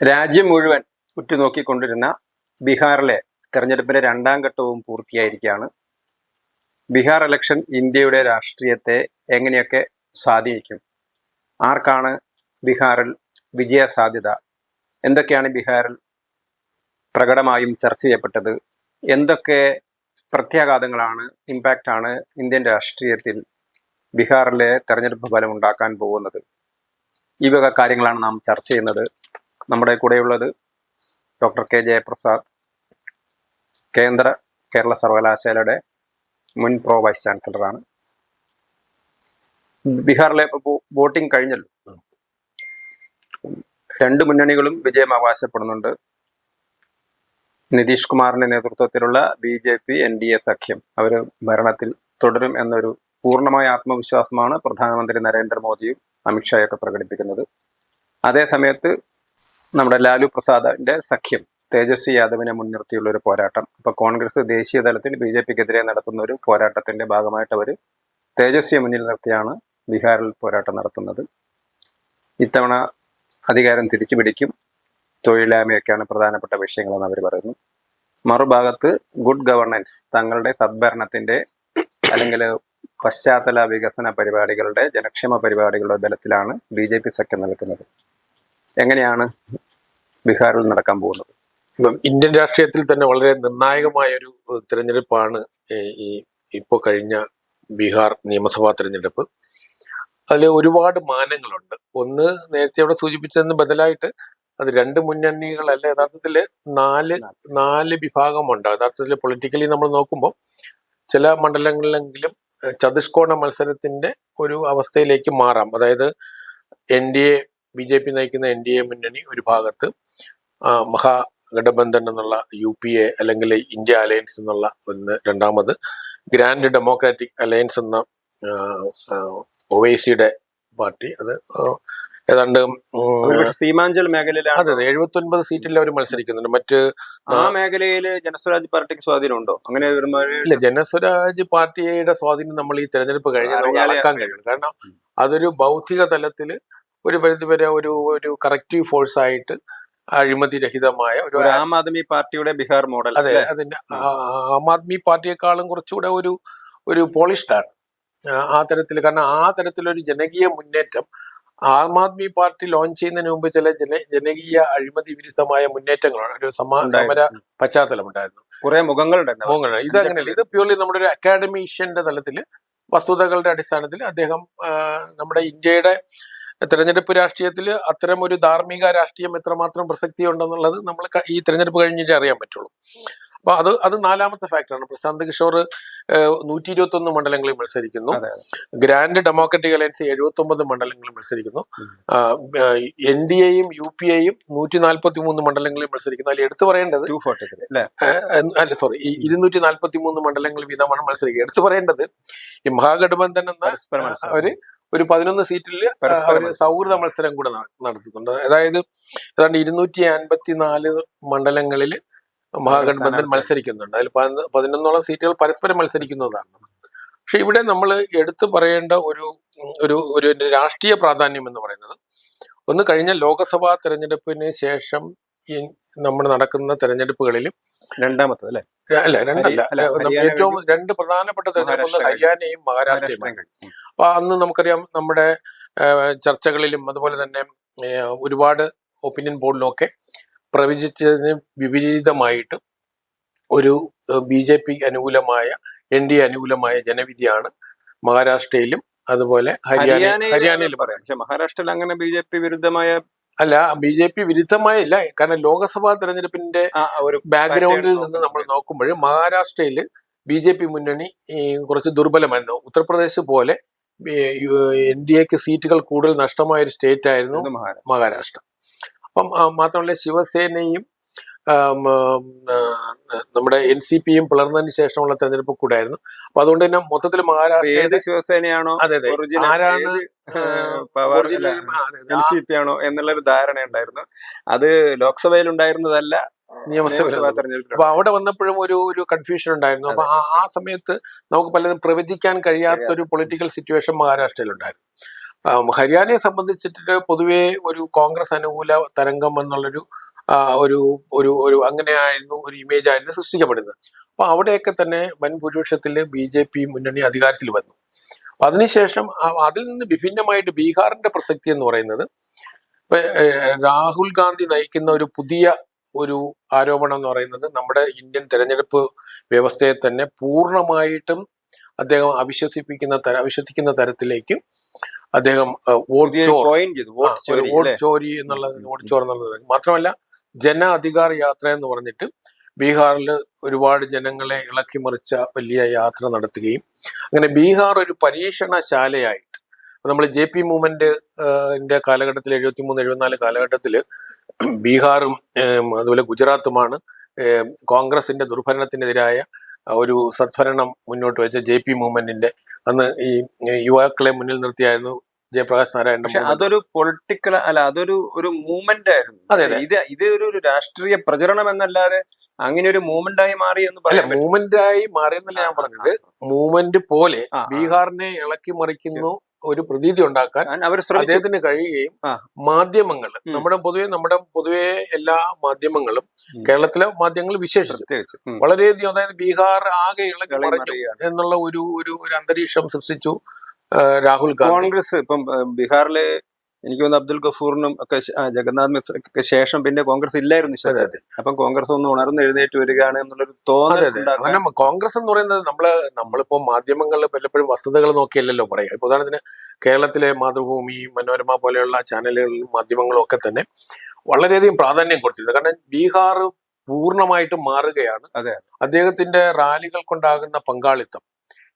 രാജ്യം മുഴുവൻ ഉറ്റുനോക്കിക്കൊണ്ടിരുന്ന ബീഹാറിലെ തെരഞ്ഞെടുപ്പിന്റെ രണ്ടാം ഘട്ടവും പൂർത്തിയായിരിക്കുകയാണ്. ബീഹാർ ഇലക്ഷൻ ഇന്ത്യയുടെ രാഷ്ട്രീയത്തെ എങ്ങനെയൊക്കെ സ്വാധീനിക്കും? ആർക്കാണ് ബീഹാറിൽ വിജയ സാധ്യത? എന്തൊക്കെയാണ് ബീഹാറിൽ പ്രകടമായും ചർച്ച ചെയ്യപ്പെട്ടത്? എന്തൊക്കെ പ്രത്യാഘാതങ്ങളാണ്, ഇമ്പാക്റ്റാണ് ഇന്ത്യൻ രാഷ്ട്രീയത്തിൽ ബീഹാറിലെ തെരഞ്ഞെടുപ്പ് ഫലം ഉണ്ടാക്കാൻ പോകുന്നത്? ഈ വക കാര്യങ്ങളാണ് നാം ചർച്ച ചെയ്യുന്നത്. നമ്മുടെ കൂടെയുള്ളത് ഡോക്ടർ കെ ജയപ്രസാദ്, കേരള സർവകലാശാലയുടെ മുൻ പ്രോ വൈസ് ചാൻസലറാണ്. ബീഹാറിലെ വോട്ടിംഗ് കഴിഞ്ഞല്ലോ, രണ്ട് മുന്നണികളും വിജയം അവകാശപ്പെടുന്നുണ്ട്. നിതീഷ് കുമാറിന്റെ നേതൃത്വത്തിലുള്ള BJP NDA സഖ്യം അവർ ഭരണത്തിൽ തുടരും എന്നൊരു പൂർണ്ണമായ ആത്മവിശ്വാസമാണ് പ്രധാനമന്ത്രി നരേന്ദ്രമോദിയും അമിത്ഷായൊക്കെ പ്രകടിപ്പിക്കുന്നത്. അതേസമയത്ത് നമ്മുടെ ലാലു പ്രസാദിന്റെ സഖ്യം തേജസ്വി യാദവിനെ മുൻനിർത്തിയുള്ള ഒരു പോരാട്ടം. അപ്പൊ കോൺഗ്രസ് ദേശീയ തലത്തിൽ BJPക്കെതിരെ നടത്തുന്ന ഒരു പോരാട്ടത്തിന്റെ ഭാഗമായിട്ട് അവർ തേജസ്വിയെ മുന്നിൽ നിർത്തിയാണ് ബീഹാറിൽ പോരാട്ടം നടത്തുന്നത്. ഇത്തവണ അധികാരം തിരിച്ചു പിടിക്കും, തൊഴിലില്ലായ്മയൊക്കെയാണ് പ്രധാനപ്പെട്ട വിഷയങ്ങളെന്ന് അവർ പറയുന്നു. മറുഭാഗത്ത് ഗുഡ് ഗവർണൻസ്, തങ്ങളുടെ സദ്ഭരണത്തിന്റെ അല്ലെങ്കിൽ പശ്ചാത്തല വികസന പരിപാടികളുടെ, ജനക്ഷേമ പരിപാടികളുടെ ബലത്തിലാണ് BJP സഖ്യം നിൽക്കുന്നത്. എങ്ങനെയാണ് ബീഹാറിൽ നടക്കാൻ പോകുന്നത്? ഇന്ത്യൻ രാഷ്ട്രീയത്തിൽ തന്നെ വളരെ നിർണായകമായ ഒരു തിരഞ്ഞെടുപ്പാണ് ഈ ഇപ്പോൾ കഴിഞ്ഞ ബീഹാർ നിയമസഭാ തിരഞ്ഞെടുപ്പ്. അതിൽ ഒരുപാട് മാനങ്ങളുണ്ട്. ഒന്ന്, നേരത്തെ അവിടെ സൂചിപ്പിച്ചതിന് ബദലായിട്ട് അത് രണ്ട് മുന്നണികളല്ല, യഥാർത്ഥത്തിൽ നാല് വിഭാഗമുണ്ട്. യഥാർത്ഥത്തിൽ പൊളിറ്റിക്കലി നമ്മൾ നോക്കുമ്പോൾ ചില മണ്ഡലങ്ങളിലെങ്കിലും ചതുഷ്കോണ മത്സരത്തിന്റെ ഒരു അവസ്ഥയിലേക്ക് മാറാം. അതായത് BJP നയിക്കുന്ന NDA മുന്നണി ഒരു ഭാഗത്ത്, മഹാഗഠബന്ധൻ എന്നുള്ള UPA അല്ലെങ്കിൽ ഇന്ത്യ അലയൻസ് എന്നുള്ള ഒന്ന് രണ്ടാമത്, ഗ്രാൻഡ് ഡെമോക്രാറ്റിക് അലയൻസ് എന്ന ഒവൈസിയുടെ പാർട്ടി, അത് ഏതാണ്ട് സീമാഞ്ചൽ മേഖലയിലാണ്. അതെ, 79 സീറ്റിൽ അവർ മത്സരിക്കുന്നുണ്ട്. മറ്റ് ആ മേഖലയിൽ ജനസ്വരാജ് പാർട്ടിക്ക് സ്വാധീനമുണ്ടോ? അങ്ങനെ ഇല്ല, ജനസ്വരാജ് പാർട്ടിയുടെ സ്വാധീനം നമ്മൾ ഈ തെരഞ്ഞെടുപ്പ് കഴിഞ്ഞാൽ അളക്കാൻ കഴിയും. കാരണം അതൊരു ബൗദ്ധിക തലത്തില് ഒരു പരിധിവരെ ഒരു കറക്റ്റീവ് ഫോഴ്സ് ആയിട്ട് അഴിമതി രഹിതമായ ഒരു ആം ആദ്മി പാർട്ടിയുടെ ബീഹാർ മോഡൽ. അതെ, അതിന്റെ ആം ആദ്മി പാർട്ടിയെക്കാളും കുറച്ചുകൂടെ ഒരു പോളിഷ്ഡാണ് ആ തരത്തിൽ. കാരണം ആ തരത്തിലൊരു ജനകീയ മുന്നേറ്റം ആം ആദ്മി പാർട്ടി ലോഞ്ച് ചെയ്യുന്നതിന് മുമ്പ് ചില ജനകീയ അഴിമതി വിരുദ്ധമായ മുന്നേറ്റങ്ങളാണ്, ഒരു സമര പശ്ചാത്തലം ഉണ്ടായിരുന്നു, കുറെ മുഖങ്ങളുണ്ട്. ഇതങ്ങനെയല്ല, ഇത് പ്യൂർലി നമ്മുടെ ഒരു അക്കാഡമീഷ്യന്റെ തലത്തിൽ വസ്തുതകളുടെ അടിസ്ഥാനത്തിൽ അദ്ദേഹം നമ്മുടെ ഇന്ത്യയുടെ തെരഞ്ഞെടുപ്പ് രാഷ്ട്രീയത്തിൽ അത്തരം ഒരു ധാർമ്മിക രാഷ്ട്രീയം എത്രമാത്രം പ്രസക്തി ഉണ്ടെന്നുള്ളത് നമ്മൾ ഈ തെരഞ്ഞെടുപ്പ് കഴിഞ്ഞിട്ട് അറിയാൻ പറ്റുള്ളൂ. അപ്പൊ അത് നാലാമത്തെ ഫാക്ടറാണ്. പ്രശാന്ത് കിഷോർ 121 മണ്ഡലങ്ങളിൽ മത്സരിക്കുന്നു. ഗ്രാൻഡ് ഡെമോക്രാറ്റിക് അലയൻസ് 79 മണ്ഡലങ്ങളിൽ മത്സരിക്കുന്നു. NDAയും UPAയും 143 മണ്ഡലങ്ങളിൽ മത്സരിക്കുന്നു. അതിൽ എടുത്തു പറയേണ്ടത് 243 മണ്ഡലങ്ങൾ വീതമാണ് മത്സരിക്കുക. എടുത്തു പറയേണ്ടത് ഈ മഹാഗഠബന്ധൻ എന്ന ഒരു 11 സീറ്റിൽ സൗഹൃദ മത്സരം കൂടെ നടത്തുന്നുണ്ട്. അതായത് ഏതാണ്ട് 254 മണ്ഡലങ്ങളിൽ മഹാഗഠബന്ധൻ മത്സരിക്കുന്നുണ്ട്. അതിൽ 11ഓളം സീറ്റുകൾ പരസ്പരം മത്സരിക്കുന്നതാണ്. പക്ഷെ ഇവിടെ നമ്മൾ എടുത്തു പറയേണ്ട ഒരു രാഷ്ട്രീയ പ്രാധാന്യം എന്ന് പറയുന്നത്, ഒന്ന്, കഴിഞ്ഞ ലോക്സഭാ തെരഞ്ഞെടുപ്പിന് ശേഷം നമ്മൾ നടക്കുന്ന തെരഞ്ഞെടുപ്പുകളിൽ രണ്ടല്ല, ഏറ്റവും രണ്ട് പ്രധാനപ്പെട്ട തെരഞ്ഞെടുപ്പ്, ഒന്ന് ഹരിയാനയും മഹാരാഷ്ട്രയുമാണ്. അപ്പൊ അന്ന് നമുക്കറിയാം, നമ്മുടെ ചർച്ചകളിലും അതുപോലെ തന്നെ ഒരുപാട് ഒപ്പീനിയൻ പോളിലും ഒക്കെ പ്രവചിച്ചതിന് വിപരീതമായിട്ട് ഒരു BJP അനുകൂലമായ, NDA അനുകൂലമായ ജനവിധിയാണ് മഹാരാഷ്ട്രയിലും അതുപോലെ ഹരിയാനയിലും പറയാം. പക്ഷെ മഹാരാഷ്ട്രയിൽ അങ്ങനെ BJP വിരുദ്ധമായ അല്ല, BJP വിരുദ്ധമായില്ല. കാരണം ലോക്സഭാ തെരഞ്ഞെടുപ്പിന്റെ ബാക്ക്ഗ്രൗണ്ടിൽ നിന്ന് നമ്മൾ നോക്കുമ്പോൾ മഹാരാഷ്ട്രയിൽ BJP മുന്നണി കുറച്ച് ദുർബലമായിരുന്നു. ഉത്തർപ്രദേശ് പോലെ NDAക്ക് സീറ്റുകൾ കൂടുതൽ നഷ്ടമായ ഒരു സ്റ്റേറ്റ് ആയിരുന്നു മഹാരാഷ്ട്ര. അപ്പം മാത്രമല്ല, ശിവസേനയും നമ്മുടെ NCPയും പിളർന്നതിന് ശേഷമുള്ള തെരഞ്ഞെടുപ്പ് കൂടായിരുന്നു. അപ്പൊ അതുകൊണ്ട് തന്നെ മൊത്തത്തിൽ മഹാരാഷ്ട്ര ശിവസേനയാണോ, അതെ ആരാണ് NCP ആണോ എന്നുള്ളൊരു ധാരണ ഉണ്ടായിരുന്നു. അത് ലോക്സഭയിൽ ഉണ്ടായിരുന്നതല്ല, നിയമസഭാ തെരഞ്ഞെടുപ്പ്. അപ്പൊ അവിടെ വന്നപ്പോഴും ഒരു കൺഫ്യൂഷൻ ഉണ്ടായിരുന്നു. അപ്പൊ ആ സമയത്ത് നമുക്ക് പലതും പ്രവചിക്കാൻ കഴിയാത്തൊരു പൊളിറ്റിക്കൽ സിറ്റുവേഷൻ മഹാരാഷ്ട്രയിൽ ഉണ്ടായിരുന്നു. ഹരിയാനയെ സംബന്ധിച്ചിട്ട് പൊതുവെ ഒരു കോൺഗ്രസ് അനുകൂല തരംഗം എന്നുള്ളൊരു ഒരു ഒരു ഒരു അങ്ങനെയായിരുന്നു ഒരു ഇമേജ് ആയിരുന്നു സൃഷ്ടിക്കപ്പെടുന്നത്. അപ്പൊ അവിടെയൊക്കെ തന്നെ വൻ ഭൂരിപക്ഷത്തിൽ BJP മുന്നണി അധികാരത്തിൽ വന്നു. അപ്പൊ അതിനുശേഷം അതിൽ നിന്ന് വിഭിന്നമായിട്ട് ബീഹാറിന്റെ പ്രസക്തി എന്ന് പറയുന്നത് ഇപ്പൊ രാഹുൽ ഗാന്ധി നയിക്കുന്ന ഒരു പുതിയ ഒരു ആരോപണം എന്ന് പറയുന്നത് നമ്മുടെ ഇന്ത്യൻ തെരഞ്ഞെടുപ്പ് വ്യവസ്ഥയെ തന്നെ പൂർണ്ണമായിട്ടും അദ്ദേഹം അവിശ്വസിക്കുന്ന തരത്തിലേക്ക് അദ്ദേഹം വോട്ട് ചോരി എന്നുള്ളത് മാത്രമല്ല ജന അധികാർ യാത്ര എന്ന് പറഞ്ഞിട്ട് ബീഹാറിൽ ഒരുപാട് ജനങ്ങളെ ഇളക്കി മറിച്ച വലിയ യാത്ര നടത്തുകയും അങ്ങനെ ബീഹാർ ഒരു പരീക്ഷണശാലയായിട്ട് നമ്മൾ JP മൂവ്മെന്റിന്റെ കാലഘട്ടത്തിൽ 73-74 കാലഘട്ടത്തിൽ ബീഹാറും അതുപോലെ ഗുജറാത്തുമാണ് കോൺഗ്രസിന്റെ ദുർഭരണത്തിനെതിരായ ഒരു സദ്ഭരണം മുന്നോട്ട് വെച്ച JP മൂവ്മെന്റിന്റെ അന്ന് ഈ യുവാക്കളെ മുന്നിൽ നിർത്തിയായിരുന്നു ജയപ്രകാശ് നാരായണന്റെ. പക്ഷെ അതൊരു പൊളിറ്റിക്കൽ അല്ല, അതൊരു മൂവ്മെന്റ് ആയിരുന്നു. അതെ, ഇത് ഒരു രാഷ്ട്രീയ പ്രചരണം എന്നല്ലാതെ അങ്ങനെ ഒരു മൂവ്മെന്റ് ആയി മാറി എന്ന് പറയാം. മൂവ്മെന്റ് ആയി മാറിയെന്നല്ല ഞാൻ പറഞ്ഞത്. മൂവ്മെന്റ് പോലെ ബീഹാറിനെ ഇളക്കി മറിക്കുന്നു ഒരു പ്രതീതി ഉണ്ടാക്കാൻ അദ്ദേഹത്തിന് കഴിയുകയും മാധ്യമങ്ങൾ നമ്മുടെ പൊതുവെ എല്ലാ മാധ്യമങ്ങളും കേരളത്തിലെ മാധ്യമങ്ങൾ വിശേഷിച്ചു വളരെയധികം, അതായത് ബീഹാർ ആകെ ഇളക്കി മറിഞ്ഞു എന്നുള്ള ഒരു അന്തരീക്ഷം സൃഷ്ടിച്ചു രാഹുൽ ഗാന്ധി. കോൺഗ്രസ് ഇപ്പം ബീഹാറിലെ എനിക്ക് തോന്നുന്നു അബ്ദുൽ ഗഫൂറിനും ഒക്കെ ജഗന്നാഥ് മിശ്രയ്ക്ക് ശേഷം പിന്നെ കോൺഗ്രസ് ഇല്ലായിരുന്നു ശരീരത്തിൽ. അപ്പം കോൺഗ്രസ് ഒന്ന് ഉണർന്ന് എഴുന്നേറ്റ് വരികയാണ് എന്നുള്ളൊരു തോന്നൽ. കോൺഗ്രസ് എന്ന് പറയുന്നത് നമ്മളിപ്പോ മാധ്യമങ്ങളിൽ പലപ്പോഴും വസ്തുതകൾ നോക്കിയല്ലോ പറയാം. ഇപ്പൊ ഉദാഹരണത്തിന് കേരളത്തിലെ മാതൃഭൂമി, മനോരമ പോലെയുള്ള ചാനലുകളിലും മാധ്യമങ്ങളും ഒക്കെ തന്നെ വളരെയധികം പ്രാധാന്യം കൊടുത്തിരുന്നത്. കാരണം ബീഹാർ പൂർണ്ണമായിട്ടും മാറുകയാണ്. അദ്ദേഹത്തിന്റെ റാലികൾ കൊണ്ടാകുന്ന പങ്കാളിത്തം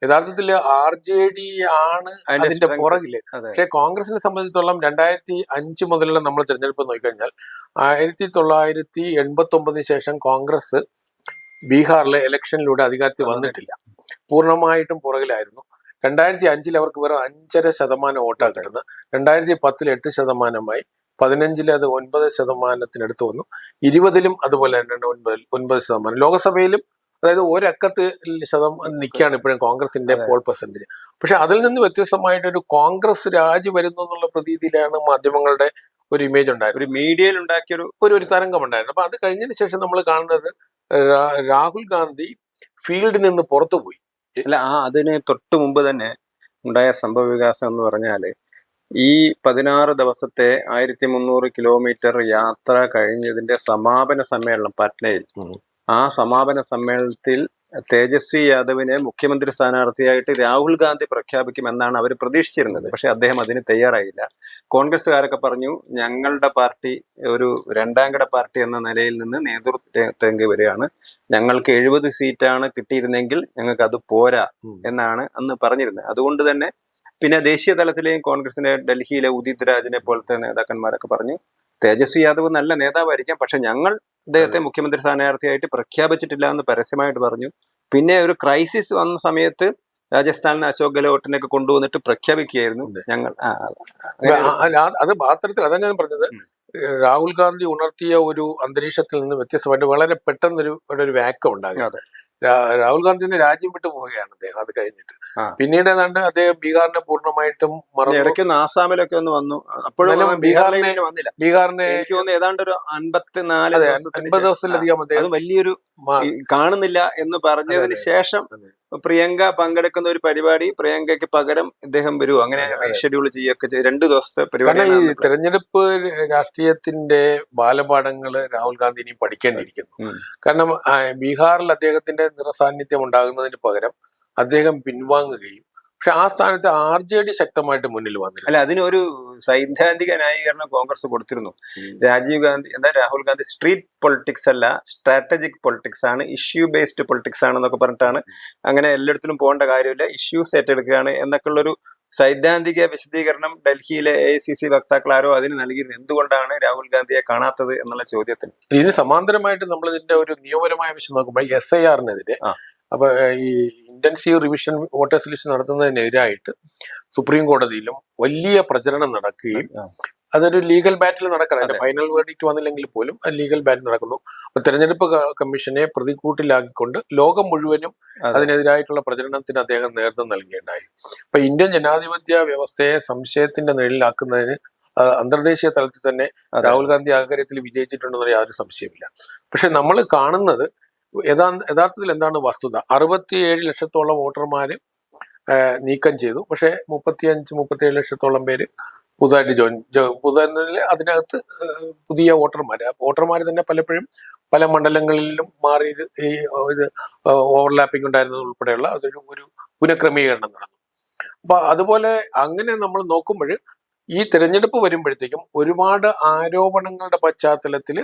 യഥാർത്ഥത്തിൽ RJD ആണ് അതിന്റെ പുറകില്. പക്ഷെ കോൺഗ്രസിനെ സംബന്ധിച്ചിടത്തോളം 2005 മുതലുള്ള നമ്മൾ തിരഞ്ഞെടുപ്പ് നോക്കിക്കഴിഞ്ഞാൽ 1989 ശേഷം കോൺഗ്രസ് ബീഹാറിലെ ഇലക്ഷനിലൂടെ അധികാരത്തിൽ വന്നിട്ടില്ല, പൂർണ്ണമായിട്ടും പുറകിലായിരുന്നു. 2005 അവർക്ക് വെറും 5.5% വോട്ടാണ് കിട്ടുന്നത്. 2010 8%, 15 അത് 9% വന്നു. 20 അതുപോലെ തന്നെ 9%. ലോക്സഭയിലും അതായത് ഒരക്കത്ത് നിൽക്കുകയാണ് ഇപ്പോഴും കോൺഗ്രസിന്റെ പോൾ പെർസെന്റേജ്. പക്ഷെ അതിൽ നിന്ന് വ്യത്യസ്തമായിട്ടൊരു കോൺഗ്രസ് രാജി വരുന്നു എന്നുള്ള പ്രതീതിയിലാണ് മാധ്യമങ്ങളുടെ ഒരു ഇമേജ് ഉണ്ടായിരുന്നു, ഒരു മീഡിയയിൽ ഉണ്ടാക്കിയ ഒരു തരംഗം ഉണ്ടായിരുന്നു. അപ്പൊ അത് കഴിഞ്ഞതിന് ശേഷം നമ്മൾ കാണുന്നത് രാഹുൽ ഗാന്ധി ഫീൽഡിൽ നിന്ന് പുറത്തുപോയി. അല്ല, അതിന് തൊട്ട് മുമ്പ് തന്നെ ഉണ്ടായ സംഭവ വികാസം എന്ന് പറഞ്ഞാല് ഈ 16 ദിവസത്തെ 1300 കിലോമീറ്റർ യാത്ര കഴിഞ്ഞതിന്റെ സമാപന സമ്മേളനം പട്നയിൽ, ആ സമാപന സമ്മേളനത്തിൽ തേജസ്വി യാദവിനെ മുഖ്യമന്ത്രി സ്ഥാനാർത്ഥിയായിട്ട് രാഹുൽ ഗാന്ധി പ്രഖ്യാപിക്കുമെന്നാണ് അവർ പ്രതീക്ഷിച്ചിരുന്നത്. പക്ഷെ അദ്ദേഹം അതിന് തയ്യാറായില്ല. കോൺഗ്രസ്സുകാരൊക്കെ പറഞ്ഞു, ഞങ്ങളുടെ പാർട്ടി ഒരു രണ്ടാംകിട പാർട്ടി എന്ന നിലയിൽ നിന്ന് നേതൃത്വം വരികയാണ്, ഞങ്ങൾക്ക് 70 സീറ്റാണ് കിട്ടിയിരുന്നെങ്കിൽ ഞങ്ങൾക്ക് അത് പോരാ എന്നാണ് അന്ന് പറഞ്ഞിരുന്നത്. അതുകൊണ്ട് തന്നെ പിന്നെ ദേശീയ തലത്തിലെയും കോൺഗ്രസിന്റെ ഡൽഹിയിലെ ഉദിത് രാജിനെ പോലത്തെ നേതാക്കന്മാരൊക്കെ പറഞ്ഞു, തേജസ്വി യാദവ് നല്ല നേതാവായിരിക്കാം, പക്ഷെ ഞങ്ങൾ അദ്ദേഹത്തെ മുഖ്യമന്ത്രി സ്ഥാനാർത്ഥിയായിട്ട് പ്രഖ്യാപിച്ചിട്ടില്ല എന്ന് പരസ്യമായിട്ട് പറഞ്ഞു. പിന്നെ ഒരു ക്രൈസിസ് വന്ന സമയത്ത് രാജസ്ഥാനിൽ അശോക് ഗെഹ്ലോട്ടിനൊക്കെ കൊണ്ടുവന്നിട്ട് പ്രഖ്യാപിക്കുകയായിരുന്നു ഞങ്ങൾ. അത് മാത്രത്തിൽ അതാ ഞാൻ പറഞ്ഞത്, രാഹുൽ ഗാന്ധി ഉണർത്തിയ ഒരു അന്തരീക്ഷത്തിൽ നിന്ന് വ്യത്യസ്തമായിട്ട് വളരെ പെട്ടെന്നൊരു വാക്കം ഉണ്ടാകും. രാഹുൽ ഗാന്ധിന്റെ രാജ്യം വിട്ടു പോവുകയാണ് അദ്ദേഹം. അത് കഴിഞ്ഞിട്ട് പിന്നീട് ഏതാണ്ട് അദ്ദേഹം ബീഹാറിനെ പൂർണ്ണമായിട്ടും ഇടയ്ക്കൊന്ന് ആസാമിലൊക്കെ ഒന്ന് വന്നു. അപ്പോഴും ബീഹാറിനെ എനിക്ക് തോന്നുന്നു ഏതാണ്ട് ഒരു 54 ദിവസത്തിലധികം അത് വലിയൊരു കാണുന്നില്ല എന്ന് പറഞ്ഞതിന് ശേഷം പ്രിയങ്ക പങ്കെടുക്കുന്ന ഒരു പരിപാടി, പ്രിയങ്കയ്ക്ക് പകരം ഇദ്ദേഹം വരുമോ, അങ്ങനെ ഷെഡ്യൂൾ ചെയ്യൊക്കെ 2 ദിവസത്തെ പരിപാടി. ഈ തെരഞ്ഞെടുപ്പ് രാഷ്ട്രീയത്തിന്റെ ബാലപാഠങ്ങള് രാഹുൽ ഗാന്ധി ഇനി പഠിക്കേണ്ടിയിരിക്കുന്നു. കാരണം ബീഹാറിൽ അദ്ദേഹത്തിന്റെ നിറസാന്നിധ്യം ഉണ്ടാകുന്നതിന് പകരം അദ്ദേഹം പിൻവാങ്ങുകയും, പക്ഷെ ആ സ്ഥാനത്ത് RJD ശക്തമായിട്ട് മുന്നിൽ വന്നില്ല. അല്ല, അതിനൊരു സൈദ്ധാന്തിക ന്യായീകരണം കോൺഗ്രസ് കൊടുത്തിരുന്നു. രാഹുൽ ഗാന്ധി സ്ട്രീറ്റ് പൊളിറ്റിക്സ് അല്ല, സ്ട്രാറ്റജിക് പൊളിറ്റിക്സ് ആണ്, ഇഷ്യൂ ബേസ്ഡ് പൊളിറ്റിക്സ് ആണെന്നൊക്കെ പറഞ്ഞിട്ടാണ്, അങ്ങനെ എല്ലായിടത്തിലും പോകേണ്ട കാര്യമില്ല, ഇഷ്യൂസ് ഏറ്റെടുക്കുകയാണ് എന്നൊക്കെ ഉള്ളൊരു സൈദ്ധാന്തിക വിശദീകരണം ഡൽഹിയിലെ AICC വക്താക്കൾ ആരോ അതിന് നൽകിയിരുന്നു. എന്തുകൊണ്ടാണ് രാഹുൽ ഗാന്ധിയെ കാണാത്തത് എന്നുള്ള ചോദ്യത്തിന് ഇതിന് സമാന്തരമായിട്ട് നമ്മൾ ഇതിന്റെ ഒരു നിയമപരമായ വിഷയം നോക്കുമ്പോൾ SIR-നെതിരെ, അപ്പൊ ഈ ഇന്റൻസീവ് റിവിഷൻ വോട്ടേഴ്സ് ലിസ്റ്റ് നടത്തുന്നതിനെതിരായിട്ട് സുപ്രീം കോടതിയിലും വലിയ പ്രചരണം നടക്കുകയും അതൊരു ലീഗൽ ബാറ്റിൽ നടക്കണം. അതിന്റെ ഫൈനൽ വേർഡിക്റ്റ് വന്നില്ലെങ്കിൽ പോലും അത് ലീഗൽ ബാറ്റിൽ നടക്കുന്നു. അപ്പൊ തെരഞ്ഞെടുപ്പ് കമ്മീഷനെ പ്രതിക്കൂട്ടിലാക്കിക്കൊണ്ട് ലോകം മുഴുവനും അതിനെതിരായിട്ടുള്ള പ്രചരണത്തിന് അദ്ദേഹം നേതൃത്വം നൽകുകയുണ്ടായി. അപ്പൊ ഇന്ത്യൻ ജനാധിപത്യ വ്യവസ്ഥയെ സംശയത്തിന്റെ നിഴലിലാക്കുന്നതിന് അന്തർദേശീയ തലത്തിൽ തന്നെ രാഹുൽ ഗാന്ധി ആ കാര്യത്തിൽ വിജയിച്ചിട്ടുണ്ടെന്ന് യാതൊരു സംശയമില്ല. പക്ഷെ നമ്മൾ കാണുന്നത് യഥാർത്ഥത്തിൽ എന്താണ് വസ്തുത? 67 ലക്ഷത്തോളം വോട്ടർമാര് നീക്കം ചെയ്തു. പക്ഷെ 35-37 ലക്ഷത്തോളം പേര് പുതുതായിട്ട് പുതുതായി അതിനകത്ത് പുതിയ വോട്ടർമാർ തന്നെ പലപ്പോഴും പല മണ്ഡലങ്ങളിലും മാറി ഈ ഇത് ഓവർലാപ്പിംഗ് ഉണ്ടായിരുന്നത് ഉൾപ്പെടെയുള്ള ഒരു പുനഃക്രമീകരണം നടന്നു. അപ്പൊ അതുപോലെ അങ്ങനെ നമ്മൾ നോക്കുമ്പോൾ ഈ തെരഞ്ഞെടുപ്പ് വരുമ്പോഴത്തേക്കും ഒരുപാട് ആരോപണങ്ങളുടെ പശ്ചാത്തലത്തിൽ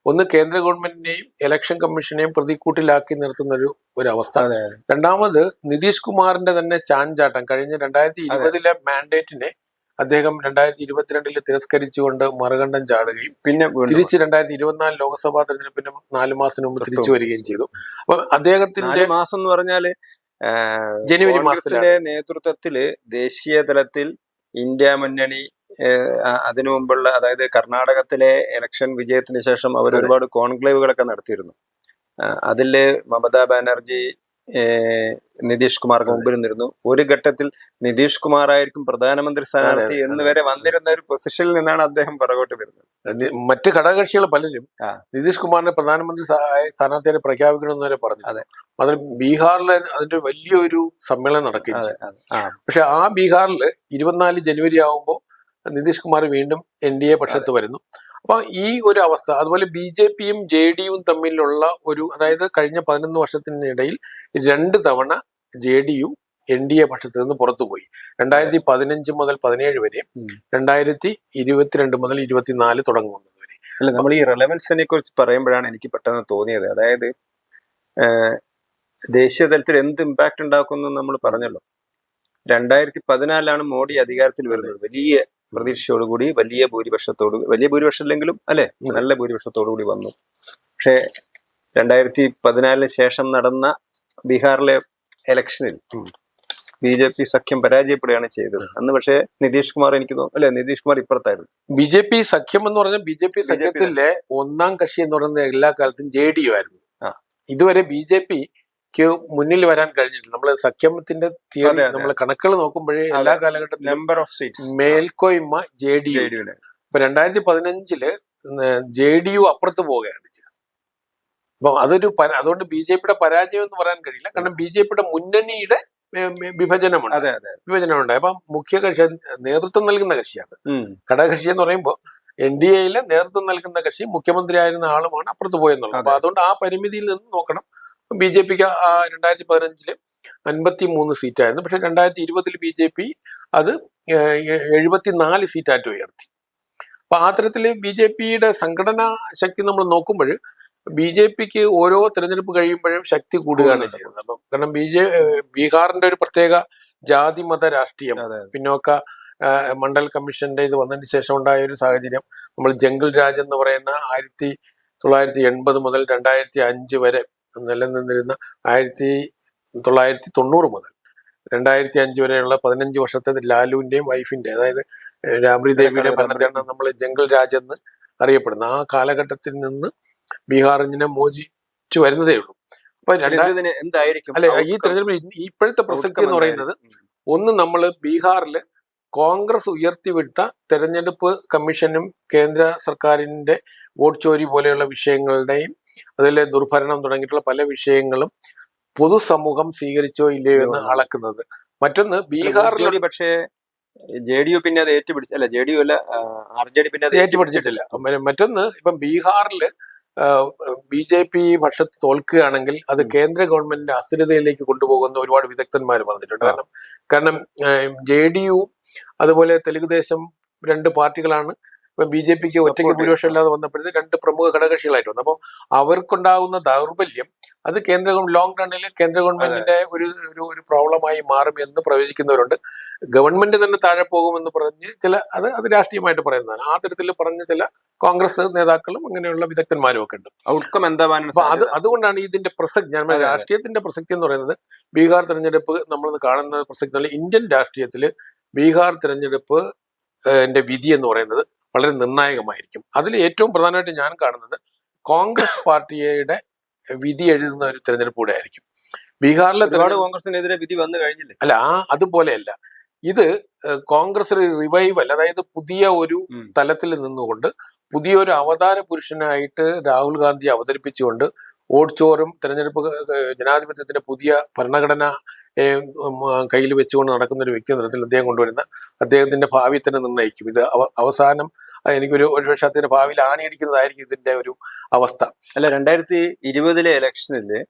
ഒന്ന് കേന്ദ്ര ഗവൺമെന്റിനെയും ഇലക്ഷൻ കമ്മീഷനെയും പ്രതിക്കൂട്ടിലാക്കി നിർത്തുന്ന ഒരു അവസ്ഥ. രണ്ടാമത് നിതീഷ് കുമാറിന്റെ തന്നെ ചാഞ്ചാട്ടം. കഴിഞ്ഞ 2020 മാൻഡേറ്റിനെ അദ്ദേഹം 2022 തിരസ്കരിച്ചുകൊണ്ട് മറുകണ്ഠം ചാടുകയും പിന്നെ തിരിച്ച് 2024 ലോക്സഭാ തെരഞ്ഞെടുപ്പിന് 4 മാസത്തിന് മുമ്പ് തിരിച്ചു വരികയും ചെയ്തു. അപ്പൊ അദ്ദേഹത്തിന്റെ മാസം എന്ന് പറഞ്ഞാല് ജനുവരി മാസത്തിലെ നേതൃത്വത്തില് ദേശീയ തലത്തിൽ ഇന്ത്യ മുന്നണി അതിനു മുമ്പുള്ള, അതായത് കർണാടകത്തിലെ ഇലക്ഷൻ വിജയത്തിന് ശേഷം അവർ ഒരുപാട് കോൺക്ലേവുകളൊക്കെ നടത്തിയിരുന്നു. അതില് മമതാ ബാനർജി നിതീഷ് കുമാർക്ക് മുമ്പിൽ നിന്നിരുന്നു. ഒരു ഘട്ടത്തിൽ നിതീഷ് കുമാർ ആയിരിക്കും പ്രധാനമന്ത്രി സ്ഥാനാർത്ഥി എന്ന് വരെ വന്നിരുന്ന ഒരു പൊസിഷനിൽ നിന്നാണ് അദ്ദേഹം പുറകോട്ട് വരുന്നത്. മറ്റ് ഘടകകക്ഷികൾ പലരും നിതീഷ് കുമാറിനെ പ്രധാനമന്ത്രി സ്ഥാനാർത്ഥിയെ പ്രഖ്യാപിക്കണമെന്ന് വരെ പറഞ്ഞു. അതിൽ ബീഹാറിൽ അതിന്റെ വലിയൊരു സമ്മേളനം നടക്കുകയും ചെയ്തു. പക്ഷെ ആ ബീഹാറിൽ 24 ജനുവരി ആകുമ്പോൾ നിതീഷ് കുമാർ വീണ്ടും NDA പക്ഷത്ത് വരുന്നു. അപ്പൊ ഈ ഒരു അവസ്ഥ, അതുപോലെ BJPയും JDUവും തമ്മിലുള്ള അതായത് കഴിഞ്ഞ 11 വർഷത്തിനിടയിൽ 2 തവണ JDU NDA പക്ഷത്ത് നിന്ന് പുറത്തുപോയി. 2015 മുതൽ 17 വരെ, 2022 മുതൽ 24 തുടങ്ങുന്നത് വരെ. അല്ല, നമ്മൾ ഈ റെലവൻസിനെ കുറിച്ച് പറയുമ്പോഴാണ് എനിക്ക് പെട്ടെന്ന് തോന്നിയത്. അതായത് ദേശീയ തലത്തിൽ എന്ത് ഇമ്പാക്ട് ഉണ്ടാക്കുന്നു നമ്മൾ പറഞ്ഞല്ലോ. 2014 മോഡി അധികാരത്തിൽ വരുന്നത്. വലിയ പ്രതീക്ഷയോടുകൂടി, വലിയ ഭൂരിപക്ഷത്തിലെങ്കിലും അല്ലെ, നല്ല ഭൂരിപക്ഷത്തോടുകൂടി വന്നു. പക്ഷെ 2014 ശേഷം നടന്ന ബീഹാറിലെ ഇലക്ഷനിൽ BJP സഖ്യം പരാജയപ്പെടുകയാണ് ചെയ്തത്. അന്ന് പക്ഷേ നിതീഷ് കുമാർ, എനിക്ക് തോന്നുന്നു അല്ലെ, നിതീഷ് കുമാർ ഇപ്പുറത്തായിരുന്നു. BJP സഖ്യം എന്ന് പറഞ്ഞാൽ BJP സഖ്യത്തിലെ ഒന്നാം കക്ഷി എന്ന് പറയുന്നത് എല്ലാ കാലത്തും JDU ആയിരുന്നു. ഇതുവരെ BJPക്ക് മുന്നിൽ വരാൻ കഴിഞ്ഞിട്ടില്ല. നമ്മൾ സഖ്യത്തിന്റെ തിയറി, നമ്മൾ കണക്കുകൾ നോക്കുമ്പോഴേ എല്ലാ കാലഘട്ടത്തിലും നമ്പർ ഓഫ് സീറ്റ്സ് മേൽക്കോയ്മ JDU. ഇപ്പൊ 2015 JDU അപ്പുറത്ത് പോവുകയാണ് ചെയ്തത്. അപ്പൊ അതുകൊണ്ട് BJPയുടെ പരാജയം എന്ന് പറയാൻ കഴിയില്ല. കാരണം BJPയുടെ മുന്നണിയുടെ വിഭജനമുണ്ട്. അപ്പൊ മുഖ്യ കക്ഷി നേതൃത്വം നൽകുന്ന കക്ഷിയാണ്. ഘടകകക്ഷി എന്ന് പറയുമ്പോൾ NDAയിലെ നേതൃത്വം നൽകുന്ന കക്ഷി മുഖ്യമന്ത്രി ആയിരുന്ന ആളുമാണ് അപ്പുറത്ത് പോയെന്നുള്ളത്. അപ്പൊ അതുകൊണ്ട് ആ പരിമിതിയിൽ നിന്ന് നോക്കണം. BJPക്ക് 2015 53 സീറ്റായിരുന്നു. പക്ഷെ 2020 BJP അത് 74 സീറ്റായിട്ട് ഉയർത്തി. അപ്പൊ ആ തരത്തില് BJPയുടെ സംഘടനാ ശക്തി നമ്മൾ നോക്കുമ്പോൾ BJPക്ക് ഓരോ തെരഞ്ഞെടുപ്പ് കഴിയുമ്പോഴും ശക്തി കൂടുകയാണ് ചെയ്യുന്നത്. അപ്പം കാരണം ബീഹാറിന്റെ ഒരു പ്രത്യേക ജാതി മത രാഷ്ട്രീയം, പിന്നോക്ക മണ്ഡൽ കമ്മീഷന്റെ ഇത് വന്നതിന് ശേഷം ഉണ്ടായ ഒരു സാഹചര്യം, നമ്മൾ ജംഗിൾ രാജ് എന്ന് പറയുന്ന 1980 മുതൽ 2005 വരെ നിലനിന്നിരുന്ന 1990 മുതൽ 2005 വരെയുള്ള 15 വർഷത്തെ ലാലുവിന്റെയും വൈഫിന്റെ, അതായത് രാബ്രി ദേവിയുടെ ഭരണത്തെയാണ് നമ്മൾ ജംഗിൾ രാജ് എന്ന് അറിയപ്പെടുന്നത്. ആ കാലഘട്ടത്തിൽ നിന്ന് ബീഹാർ ഇങ്ങനെ മോചിച്ചു വരുന്നതേ ഉള്ളൂ. അപ്പൊ ഈ തെരഞ്ഞെടുപ്പിൽ ഇപ്പോഴത്തെ പ്രസക്തി എന്ന് പറയുന്നത്, ഒന്ന്, നമ്മൾ ബീഹാറിൽ കോൺഗ്രസ് ഉയർത്തിവിട്ട തെരഞ്ഞെടുപ്പ് കമ്മീഷനും കേന്ദ്ര സർക്കാരിന്റെ വോട്ട് ചോരി പോലെയുള്ള വിഷയങ്ങളുടെയും അതിലെ ദുർഭരണം തുടങ്ങിയിട്ടുള്ള പല വിഷയങ്ങളും പൊതുസമൂഹം സ്വീകരിച്ചോ ഇല്ലയോ എന്ന് അളക്കുന്നത്. മറ്റൊന്ന്, ബീഹാറിൽ പക്ഷേ JDU പിന്നെ അത് ഏറ്റുപിടിച്ചല്ല, JDU അല്ല RJD പിന്നെ അത് ഏറ്റുപിടിച്ചിട്ടില്ല. മറ്റൊന്ന്, ഇപ്പം ബീഹാറിൽ BJP പക്ഷത്ത് തോൽക്കുകയാണെങ്കിൽ അത് കേന്ദ്ര ഗവൺമെന്റിന്റെ അസ്ഥിരതയിലേക്ക് കൊണ്ടുപോകുന്ന ഒരുപാട് വിദഗ്ധന്മാർ പറഞ്ഞിട്ടുണ്ട്. കാരണം JDUവും അതുപോലെ തെലുഗുദേശം 2 പാർട്ടികളാണ് ഇപ്പൊ BJPക്ക് ഒറ്റയ്ക്ക് ഭൂരിപക്ഷം ഇല്ലാതെ വന്നപ്പോഴത്തേക്ക് 2 പ്രമുഖ ഘടകകക്ഷികളായിട്ട് വന്നു. അപ്പോൾ അവർക്കുണ്ടാകുന്ന ദൗർബല്യം അത് ലോങ് റണ്ണിൽ കേന്ദ്ര ഗവൺമെന്റിന്റെ ഒരു പ്രോബ്ലമായി മാറും എന്ന് പ്രവചിക്കുന്നവരുണ്ട്. ഗവൺമെന്റ് തന്നെ താഴെ പോകുമെന്ന് പറഞ്ഞ് അത് രാഷ്ട്രീയമായിട്ട് പറയുന്നതാണ്. ആ തരത്തിൽ പറഞ്ഞ ചില കോൺഗ്രസ് നേതാക്കളും അങ്ങനെയുള്ള വിദഗ്ധന്മാരും ഒക്കെ ഉണ്ട്. ഔട്ട്കം എന്താ? അപ്പൊ അതുകൊണ്ടാണ് ഇതിന്റെ പ്രസക്തി, ഞാൻ രാഷ്ട്രീയത്തിന്റെ പ്രസക്തി എന്ന് പറയുന്നത്, ബീഹാർ തെരഞ്ഞെടുപ്പ് നമ്മൾ കാണുന്ന പ്രസക്തി, ഇന്ത്യൻ രാഷ്ട്രീയത്തില് ബീഹാർ തെരഞ്ഞെടുപ്പ് വിധി എന്ന് പറയുന്നത് വളരെ നിർണായകമായിരിക്കും. അതിൽ ഏറ്റവും പ്രധാനമായിട്ട് ഞാൻ കാണുന്നത് കോൺഗ്രസ് പാർട്ടിയുടെ വിധി എഴുതുന്ന ഒരു തെരഞ്ഞെടുപ്പ് കൂടെ ആയിരിക്കും. ബീഹാറിലെ കോൺഗ്രസിനെതിരെ വിധി വന്നു കഴിഞ്ഞില്ല. അല്ല, അതുപോലെയല്ല ഇത്. കോൺഗ്രസ് ഒരു റിവൈവൽ, അതായത് പുതിയ ഒരു തലത്തിൽ നിന്നുകൊണ്ട് പുതിയൊരു അവതാര പുരുഷനായിട്ട് രാഹുൽ ഗാന്ധി അവതരിപ്പിച്ചുകൊണ്ട് ഓട്ചോറും തെരഞ്ഞെടുപ്പ് ജനാധിപത്യത്തിന്റെ പുതിയ ഭരണഘടന കയ്യിൽ വെച്ചുകൊണ്ട് നടക്കുന്ന ഒരു വ്യക്തി നിരത്തിൽ അദ്ദേഹം കൊണ്ടുവരുന്ന അദ്ദേഹത്തിന്റെ ഭാവി തന്നെ നിർണ്ണയിക്കും. ഇത് അവസാനം എനിക്കൊരു പക്ഷേ അദ്ദേഹത്തിന്റെ ഭാവിയിൽ ആണിയടിക്കുന്നതായിരിക്കും ഇതിന്റെ ഒരു അവസ്ഥ. അല്ല, 2020 ഇലക്ഷനില്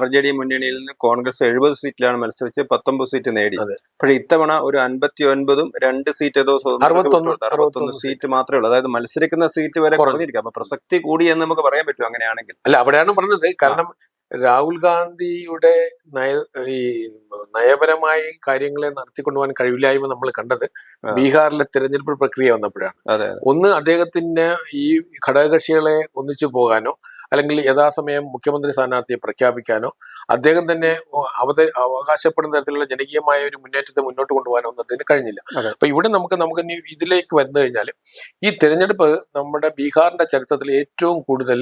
RJD മുന്നണിയിൽ നിന്ന് കോൺഗ്രസ് 70 സീറ്റിലാണ് മത്സരിച്ച് 19 സീറ്റ് നേടി. പക്ഷെ ഇത്തവണ ഒരു 59ഉം 2 സീറ്റ് ഏതോ 61 സീറ്റ് മാത്രമേ ഉള്ളൂ. അതായത് മത്സരിക്കുന്ന സീറ്റ് വരെ കുറഞ്ഞിരിക്കും. അപ്പൊ പ്രസക്തി കൂടി എന്ന് നമുക്ക് പറയാൻ പറ്റും അങ്ങനെയാണെങ്കിൽ. അല്ല, അവിടെയാണ് പറഞ്ഞത്. കാരണം രാഹുൽ ഗാന്ധിയുടെ ഈ നയപരമായി കാര്യങ്ങളെ നടത്തിക്കൊണ്ടുപോകാൻ കഴിവില്ലായ്മ നമ്മൾ കണ്ടത് ബീഹാറിലെ തെരഞ്ഞെടുപ്പ് പ്രക്രിയ വന്നപ്പോഴാണ്. ഒന്ന്, അദ്ദേഹത്തിന് ഈ ഘടകകക്ഷികളെ ഒന്നിച്ചു പോകാനോ അല്ലെങ്കിൽ യഥാസമയം മുഖ്യമന്ത്രി സ്ഥാനാർത്ഥിയെ പ്രഖ്യാപിക്കാനോ അദ്ദേഹം തന്നെ അവകാശപ്പെടുന്ന തരത്തിലുള്ള ജനകീയമായ ഒരു മുന്നേറ്റത്തെ മുന്നോട്ട് കൊണ്ടുപോകാനോ ഒന്നും അദ്ദേഹത്തിന് കഴിഞ്ഞില്ല. അപ്പൊ ഇവിടെ നമുക്ക് ഇതിലേക്ക് വന്നു കഴിഞ്ഞാൽ ഈ തെരഞ്ഞെടുപ്പ് നമ്മുടെ ബീഹാറിന്റെ ചരിത്രത്തിൽ ഏറ്റവും കൂടുതൽ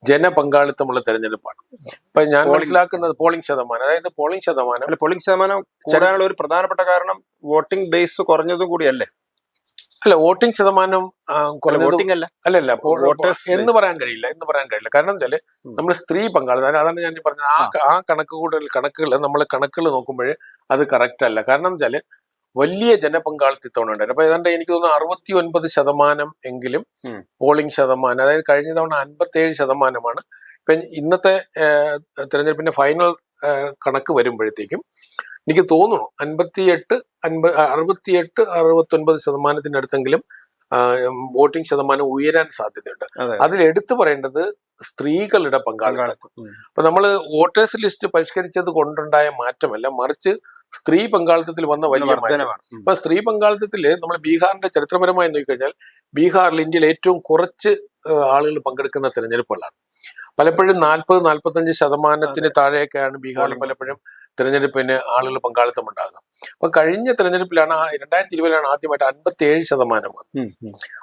ജനപങ്കാളിത്തമുള്ള തെരഞ്ഞെടുപ്പാണ്. ഇപ്പൊ ഞാൻ മനസ്സിലാക്കുന്നത് പോളിംഗ് ശതമാനം, അതായത് പോളിംഗ് ശതമാനം കൂടാനുള്ള ഒരു പ്രധാനപ്പെട്ട കാരണം വോട്ടിംഗ് ബേസ് കുറഞ്ഞതും കൂടിയല്ലേ? അല്ല, വോട്ടിംഗ് ശതമാനം അല്ലല്ല എന്ന് പറയാൻ കഴിയില്ല. കാരണം വെച്ചാല് നമ്മൾ സ്ത്രീ പങ്കാളിത്തം, അതാണ് ഞാൻ പറഞ്ഞത്. ആ കണക്കുകൾ നമ്മൾ നോക്കുമ്പോൾ അത് കറക്റ്റ് അല്ല. കാരണം വെച്ചാല് വലിയ ജനപങ്കാളിത്തം ഉണ്ടായിരുന്നു. അപ്പൊ ഏതാണ്ട് എനിക്ക് തോന്നുന്നു 69% എങ്കിലും പോളിംഗ് ശതമാനം, അതായത് കഴിഞ്ഞ തവണ 57%. ഇപ്പൊ ഇന്നത്തെ തെരഞ്ഞെടുപ്പിന്റെ ഫൈനൽ കണക്ക് വരുമ്പോഴത്തേക്കും എനിക്ക് തോന്നുന്നു 68-69% അടുത്തെങ്കിലും വോട്ടിംഗ് ശതമാനം ഉയരാൻ സാധ്യതയുണ്ട്. അതിൽ എടുത്തു പറയേണ്ടത് സ്ത്രീകളുടെ പങ്കാളിത്തം. അപ്പൊ നമ്മൾ വോട്ടേഴ്സ് ലിസ്റ്റ് പരിഷ്കരിച്ചത് കൊണ്ടുണ്ടായ മാറ്റമല്ല, മറിച്ച് സ്ത്രീ പങ്കാളിത്തത്തിൽ വന്ന വലിയ മാറ്റം. അപ്പൊ സ്ത്രീ പങ്കാളിത്തത്തിൽ നമ്മൾ ബീഹാറിന്റെ ചരിത്രപരമായി നോക്കിക്കഴിഞ്ഞാൽ ബീഹാറിൽ ഇന്ത്യയിൽ ഏറ്റവും കുറച്ച് ആളുകൾ പങ്കെടുക്കുന്ന തെരഞ്ഞെടുപ്പുകളാണ്. പലപ്പോഴും 40-45% താഴെയൊക്കെയാണ് ബീഹാറിൽ പലപ്പോഴും തെരഞ്ഞെടുപ്പിന് ആളുകൾ പങ്കാളിത്തം ഉണ്ടാകുക. അപ്പൊ കഴിഞ്ഞ തെരഞ്ഞെടുപ്പിലാണ് 2020 ആദ്യമായിട്ട് 57% വന്നത്.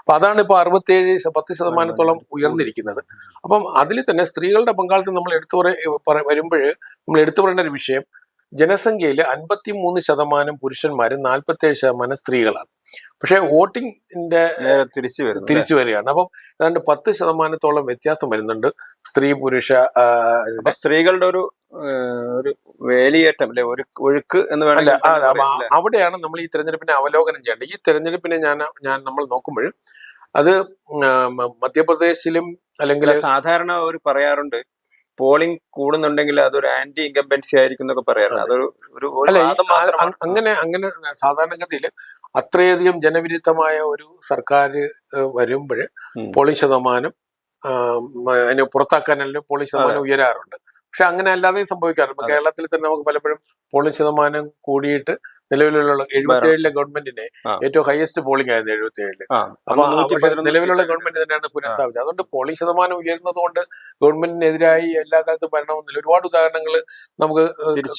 അപ്പൊ അതാണ് ഇപ്പൊ 10% ഉയർന്നിരിക്കുന്നത്. അപ്പം അതിൽ തന്നെ സ്ത്രീകളുടെ പങ്കാളിത്തം നമ്മൾ വരുമ്പോൾ നമ്മൾ എടുത്തു പറയേണ്ട ഒരു വിഷയം, ജനസംഖ്യയിൽ 53% പുരുഷന്മാരും 47% സ്ത്രീകളാണ്. പക്ഷെ വോട്ടിംഗിന്റെ തിരിച്ചു വരികയാണ്. അപ്പം ഏതാണ്ട് 10% വ്യത്യാസം വരുന്നുണ്ട് സ്ത്രീ പുരുഷ. സ്ത്രീകളുടെ ഒരു വേലിയേറ്റം, ഒരു ഒഴുക്ക് എന്ന് വേണമെങ്കിൽ അവിടെയാണ് നമ്മൾ ഈ തെരഞ്ഞെടുപ്പിനെ അവലോകനം ചെയ്യേണ്ടത്. ഈ തെരഞ്ഞെടുപ്പിനെ നമ്മൾ നോക്കുമ്പോൾ അത് മധ്യപ്രദേശിലും അല്ലെങ്കിൽ സാധാരണ ഒരു പറയാറുണ്ട് പോളിംഗ് കൂടുന്നുണ്ടെങ്കിൽ അതൊരു ആന്റി ഇൻകംബൻസി ആയിരിക്കും എന്നൊക്കെ പറയാറുണ്ട്. അതൊരു അങ്ങനെ സാധാരണഗതിയിൽ അത്രയധികം ജനവിരുദ്ധമായ ഒരു സർക്കാർ വരുമ്പോൾ പോളിംഗ് ശതമാനം അതിനെ പുറത്താക്കാനല്ല പോളിംഗ് ശതമാനം ഉയരാറുണ്ട്. പക്ഷെ അങ്ങനെ അല്ലാതെയും സംഭവിക്കാറുണ്ട്. കേരളത്തിൽ തന്നെ നമുക്ക് പലപ്പോഴും പോളിംഗ് ശതമാനം കൂടിയിട്ട് നിലവിലുള്ള 77 ഗവൺമെന്റിനെ ഏറ്റവും ഹയസ്റ്റ് പോളിംഗ് ആയിരുന്നു 77. അപ്പൊ നിലവിലുള്ള ഗവൺമെന്റ് തന്നെയാണ് പുനഃസ്ഥാപിച്ചത്. അതുകൊണ്ട് പോളിംഗ് ശതമാനം ഉയരുന്നത് കൊണ്ട് ഗവൺമെന്റിനെതിരായി എല്ലാ കാലത്തും ഭരണമൊന്നുമില്ല. ഒരുപാട് ഉദാഹരണങ്ങൾ നമുക്ക്